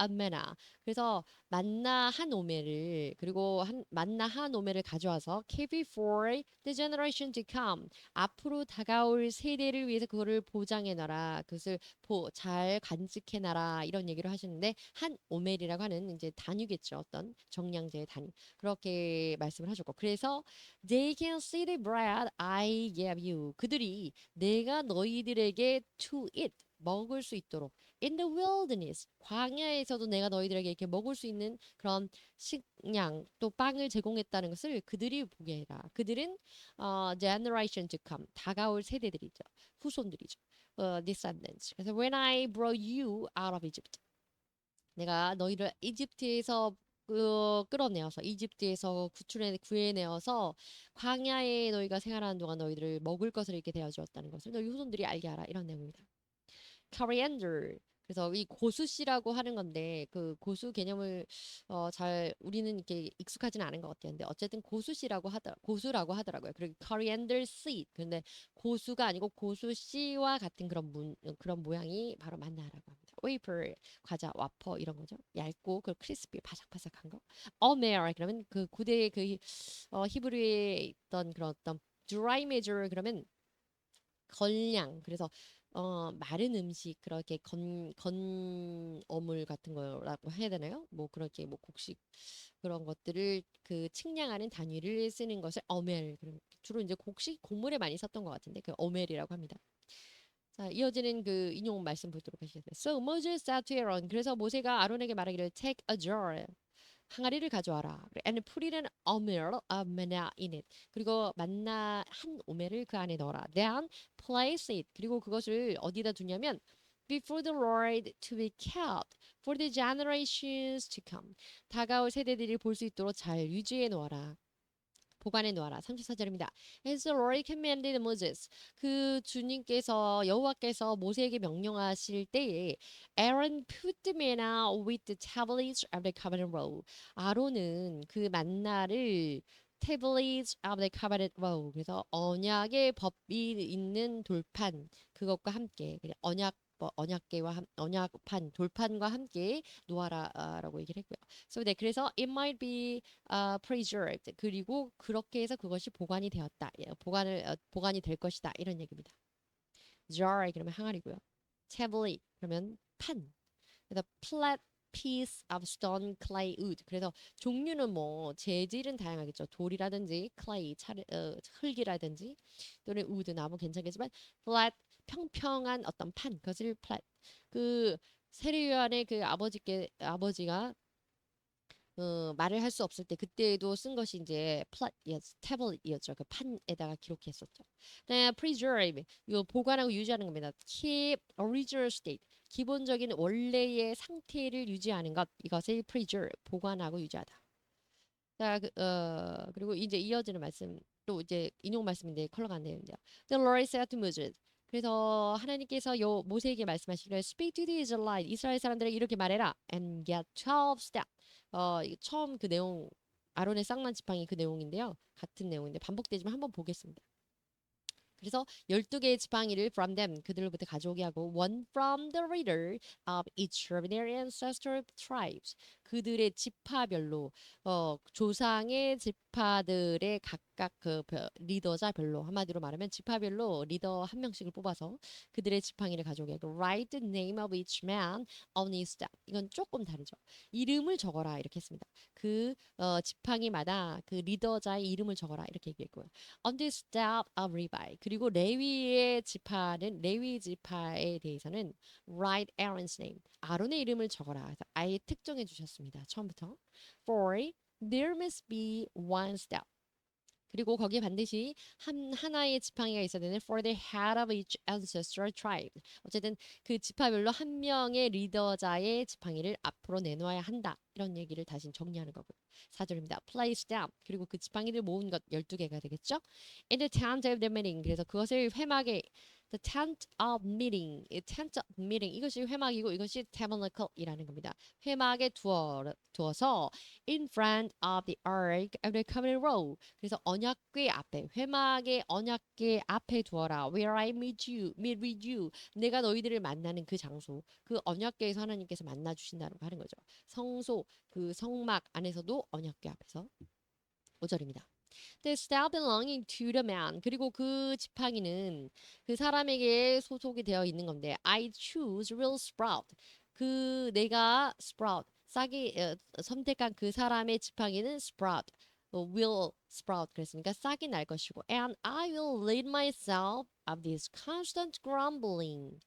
manna. 그래서 만나 한 오멜을 그리고 만나 한 오멜을 가져와서 keep it for the generation to come. 앞으로 다가올 세대를 위해서 그거를 보장해 놔라. 그것을 잘 간직해 놔라. 이런 얘기를 하시는데 한 오멜이라고 하는 이제 단위겠죠. 어떤 정량제의 단위. 그렇게 말씀을 하셨고 그래서 they can see the bread I gave you. 그들이 내가 너희들에게 to eat 먹을 수 있도록 in the wilderness 광야에서도 내가 너희들에게 이렇게 먹을 수 있는 그런 식량 또 빵을 제공했다는 것을 그들이 보게 해라. 그들은 generation to come 다가올 세대들이죠. 후손들이죠. descendants. 그래서 when I brought you out of Egypt 내가 너희를 이집트에서 끌어내어서 이집트에서 구해내어서 광야에 너희가 생활하는 동안 너희들을 먹을 것을 이렇게 되어 주었다는 것을 너희 후손들이 알게 하라 이런 내용입니다. coriander 그래서 이 고수씨라고 하는 건데 그 고수 개념을 잘 우리는 이렇게 익숙하지는 않은 것 같아요. 근데 어쨌든 고수라고 하더라고요. 그리고 coriander seed 근데 고수가 아니고 고수씨와 같은 그런 모양이 바로 만나라고 합니다. wafer 과자 와퍼 이런 거죠. 얇고 그 크리스피 바삭바삭한 거. omer 그러면 그 고대 그 히브리에 있던 그런 어떤 dry measure 그러면 건량 그래서 마른 음식 그렇게 건어물 같은 거라고 해야 되나요? 뭐 그렇게 뭐 곡식 그런 것들을 그 측량하는 단위를 쓰는 것을 어멜 주로 이제 곡식 곡물에 많이 썼던 것 같은데 그 어멜이라고 합니다. 자, 이어지는 그 인용 말씀 보도록 하시겠어요. So Moses said to Aaron 그래서 모세가 아론에게 말하기를 take a jar 항아리를 가져와라. And put it in a omer of manna in it. 그리고 만나 한 오멜을 그 안에 넣어라. Then place it. 그리고 그것을 어디다 두냐면 before the Lord to be kept for the generations to come. 다가올 세대들이 볼 수 있도록 잘 유지해 놓아라. 보관해 놓아라. 34절입니다. As the Lord commanded Moses. 그 주님께서 여호와께서 모세에게 명령하실 때에 Aaron put the manna with the tablets of the covenant roll. 아론은 그 만나를 tablets of the covenant roll. 그래서 언약의 법이 있는 돌판 그것과 함께 언약 언약계와 언약판 돌판과 함께 놓아라라고 얘기를 했고요. So 네, 그래서 it might be preserved. 그리고 그렇게 해서 그것이 보관이 되었다. 보관이 될 것이다. 이런 얘기입니다. jar 그러면 항아리고요. tablet 그러면 판. 그래서 flat piece of stone, clay, wood. 그래서 종류는 뭐 재질은 다양하겠죠. 돌이라든지 clay, 흙이라든지 또는 wood, 나무 괜찮겠지만 flat 평평한 어떤 판, 그것을 flat. 그 세례요한의 그 아버지가 말을 할 수 없을 때 그때도 쓴 것이 이제 태블릿이었죠. 그 판에다가 기록했었죠. 네, preserve 이거 보관하고 유지하는 겁니다. Keep original state 기본적인 원래의 상태를 유지하는 것 이것을 preserve 보관하고 유지하다. 자, 그리고 이제 이어지는 말씀 또 이제 인용 말씀인데 컬러가 안 되는데요. The Lord said to Moses. 그래서 하나님께서 요 모세에게 말씀하시기를 Speak to the Israelites. 이스라엘 사람들에게 이렇게 말해라. And get 12 steps. 처음 그 내용 아론의 쌍난 지팡이 그 내용인데요. 같은 내용인데 반복되지만 한번 보겠습니다. 그래서 12개의 지팡이를 from them 그들로부터 가져오게 하고 one from the leader of each of their ancestral tribes 그들의 지파별로 조상의 지파들의 각각 그 리더자별로 한마디로 말하면 지파별로 리더 한 명씩을 뽑아서 그들의 지팡이를 가져오게 하고 write the name of each man on his staff 이건 조금 다르죠. 이름을 적어라 이렇게 했습니다. 그 지팡이마다 그 리더자의 이름을 적어라 이렇게 얘기했고요. On the staff of Levi 그리고 레위의 지파는 레위 지파에 대해서는 write Aaron's name 아론의 이름을 적어라. 그래서 아예 특정해 주셨습니다. 처음부터 for there must be one step 그리고 거기에 반드시 하나의 지팡이가 있어야 되는 for the head of each ancestral tribe. 어쨌든 그 지파별로 한 명의 리더자의 지팡이를 앞으로 내놓아야 한다. 이런 얘기를 다시 정리하는 거고요. 4절입니다. Place down. 그리고 그 지팡이를 모은 것 12개가 되겠죠. In the tent of the meeting. 그래서 그것을 회막에 The tent of meeting, tent of meeting 이것이 회막이고 이것이 tabernacle이라는 겁니다. 회막에 두어서 in front of the ark of the covenant roll. 그래서 언약궤 앞에 회막의 언약궤 앞에 두어라. Where I meet with you. 내가 너희들을 만나는 그 장소. 그 언약궤에서 하나님께서 만나 주신다고 하는 거죠. 성소 그 성막 안에서도 언약궤 앞에서 5절입니다. The staff belonging to the man. 그리고 그 지팡이는 그 사람에게 소속이 되어 있는 건데 I choose will sprout. 그 내가 sprout 싹이 선택한 그 사람의 지팡이는 sprout will sprout 그랬으니까 싹이 날 것이고 and I will rid myself of this constant grumbling.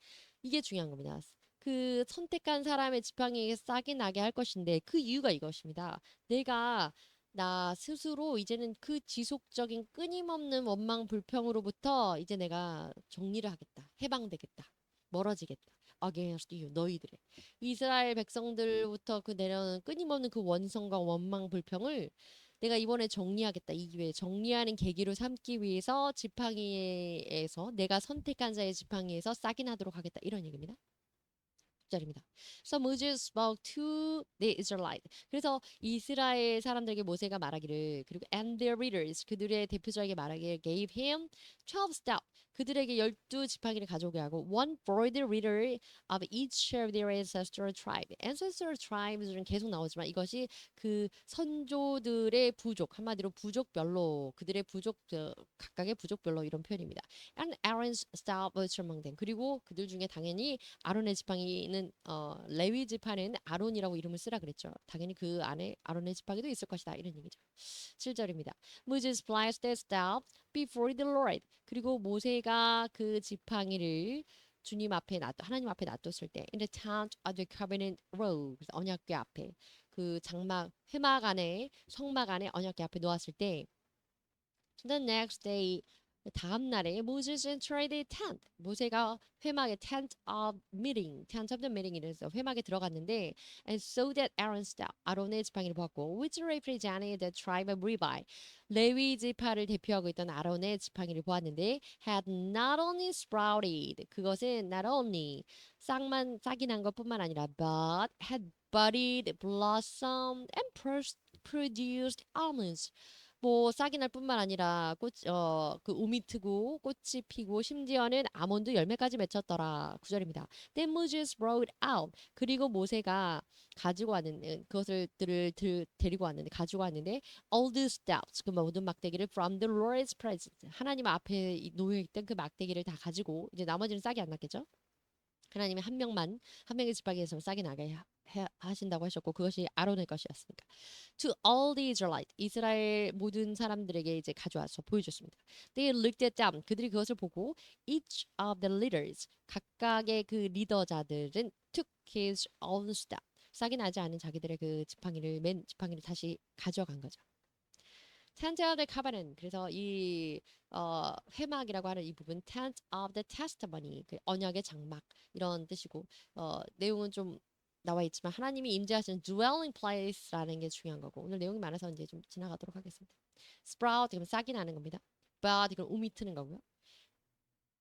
이게 중요한 겁니다. 그 선택한 사람의 지팡이에 싹이 나게 할 것인데 그 이유가 이것입니다. 내가 나 스스로 이제는 그 지속적인 끊임없는 원망 불평으로부터 이제 내가 정리를 하겠다. 해방되겠다. 멀어지겠다. against you 너희들의 이스라엘 백성들부터 그 내려오는 끊임없는 그 원성과 원망 불평을 내가 이번에 정리하겠다. 이 기회에 정리하는 계기로 삼기 위해서 지팡이에서 내가 선택한 자의 지팡이에서 싹이 나도록 하겠다. 이런 얘기입니다. 6절입니다. So Moses spoke to the Israelite. 그래서 이스라엘 사람들에게 모세가 말하기를 그리고 and their leaders 그들의 대표자에게 말하기를 gave him 12 staff. 그들에게 12지팡이를 가져오게 하고 one for the leader of each of their ancestral tribe. ancestral tribes는 계속 나오지만 이것이 그 선조들의 부족 한마디로 부족별로 그들의 부족 각각의 부족별로 이런 표현입니다. And Aaron's staff was among them. 그리고 그들 중에 당연히 아론의 지팡이는 레위 지파는 아론이라고 이름을 쓰라 그랬죠. 당연히 그 안에 아론의 지팡이도 있을 것이다. 이런 얘기죠. 7절입니다. Moses placed the staff before the Lord. 그리고 모세가 그 지팡이를 주님 앞에 하나님 앞에 놔뒀을 때 in the tent of the covenant row 그래서 언약궤 앞에 그 장막 회막 안에 성막 안에 언약궤 앞에 놓았을 때 the next day 다음 날에 Moses entered the tent. 모세가 회막의 tent of meeting, tent of the meeting 이래서 회막에 들어갔는데 and saw that Aaron's staff, 아론의 지팡이를 보았고 which represented the tribe of Levi. 레위 지파를 대표하고 있던 아론의 지팡이를 보았는데 had not only sprouted, 그것은 not only 싹이 난 것뿐만 아니라 but had budded, blossomed and produced almonds. 뭐 싹이 날 뿐만 아니라 그 우미 트고 꽃이 피고 심지어는 아몬드 열매까지 맺혔더라. 구절입니다. Then Moses brought out. 그리고 모세가 가지고 왔는 그것을 데리고 왔는데 가지고 왔는데 all the staffs 그 모든 막대기를 from the Lord's presence. 하나님 앞에 놓여 있던 그 막대기를 다 가지고 이제 나머지는 싹이 안 났겠죠? 하나님이 한 명의 지팡이에서 싹이 나게 하신다고 하셨고 그것이 아론의 것이었으니까. To all the Israelites, 이스라엘 모든 사람들에게 이제 가져와서 보여줬습니다. They looked at them, 그들이 그것을 보고 each of the leaders, 각각의 그 리더자들은 took his own staff, 싹이 나지 않은 자기들의 그 맨 지팡이를 다시 가져간 거죠. Tent of the Covenant. 그래서 이 회막이라고 하는 이 부분 Tent of the Testimony, 그 언약의 장막 이런 뜻이고 내용은 좀 나와 있지만 하나님이 임재하시는 dwelling place라는 게 중요한 거고 오늘 내용이 많아서 이제 좀 지나가도록 하겠습니다. Sprout 그러면 싹이 나는 겁니다. Bud 그럼 우미 트는 거고요.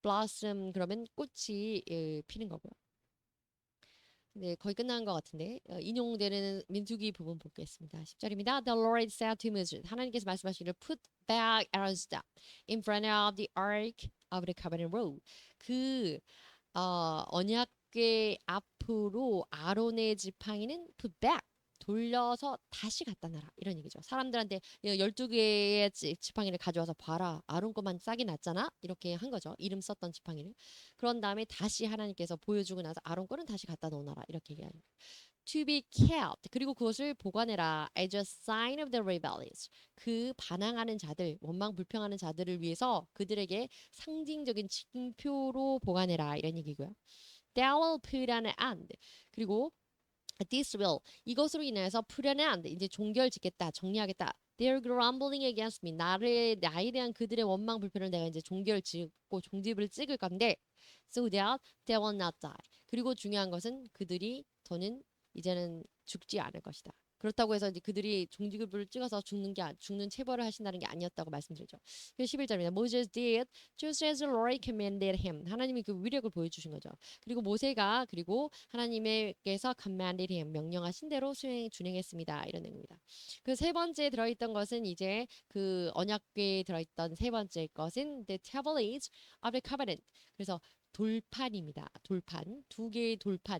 Blossom 그러면 꽃이 피는 거고요. 네, 거의 끝난 것 같은데 인용되는 민수기 부분 보겠습니다. 10절입니다. The Lord said to Moses, 하나님께서 말씀하시기를 Put back Aaron's staff in front of the ark of the covenant road. 그 언약궤 앞으로 아론의 지팡이는 put back 돌려서 다시 갖다 놔라 이런 얘기죠. 사람들한테 12개의 지팡이를 가져와서 봐라. 아론 것만 싹이 났잖아. 이렇게 한 거죠. 이름 썼던 지팡이를. 그런 다음에 다시 하나님께서 보여주고 나서 아론 거는 다시 갖다 놓아라. 이렇게 얘기하는 거예요. To be kept. 그리고 그것을 보관해라. As a sign of the rebellious. 그 반항하는 자들, 원망 불평하는 자들을 위해서 그들에게 상징적인 징표로 보관해라. 이런 얘기고요. Thou will put an end. 그리고 this will 이것으로 인해서 put an end 이제 종결 짓겠다 정리하겠다 they're grumbling against me 나에 대한 그들의 원망 불평을 내가 이제 종결 짓고 종집을 찍을 건데 so that they will not die 그리고 중요한 것은 그들이 더는 이제는 죽지 않을 것이다. 그렇다고 해서 이제 그들이 종지급을 찍어서 죽는 체벌을 하신다는 게 아니었다고 말씀드리죠. 11절입니다. Moses did just as the Lord commanded him. 하나님이 그 위력을 보여주신 거죠. 그리고 모세가 그리고 하나님께서 commanded him 명령하신 대로 준행했습니다. 이런 내용입니다. 그 세 번째 들어있던 것은 이제 그 언약궤에 들어있던 세 번째 것은 the tablets of the covenant. 그래서 돌판입니다. 돌판 두 개의 돌판.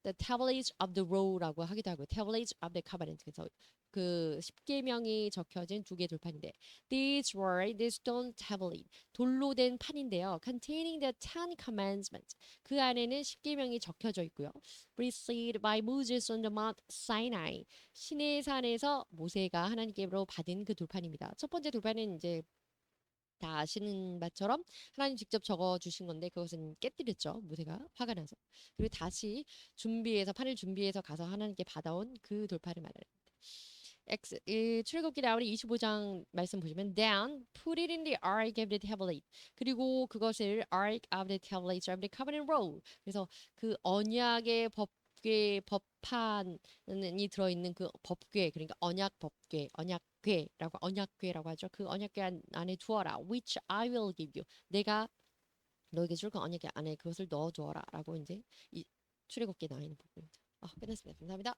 The tablets of the law라고 하기도 하고 tablets of the covenant. 그래서 그 십계명이 적혀진 두 개의 돌판인데 these were the stone tablet 돌로 된 판인데요. containing the Ten Commandments 그 안에는 십계명이 적혀져 있고요. received by Moses on the Mount Sinai 시내산에서 모세가 하나님께로 받은 그 돌판입니다. 첫 번째 돌판은 이제 다 아시는 바처럼 하나님 직접 적어 주신 건데 그것은 깨뜨렸죠. 모세가 화가 나서. 그리고 다시 판을 준비해서 가서 하나님께 받아온 그 돌파를 말해요. 출애굽기 나오는 25장 말씀 보시면 down, put it in the ark of the tablet. 그리고 그것을 ark of the tablets of the covenant roll. 그래서 그 언약의 법판이 들어있는 그 법궤 그러니까 언약궤라고 하죠. 그 언약궤 안에 두어라. Which I will give you. 내가 너에게 줄 그 언약궤 안에 그것을 넣어 두어라라고 이제 이 출애굽기에 나와 있는 부분입니다. 끝났습니다. 감사합니다.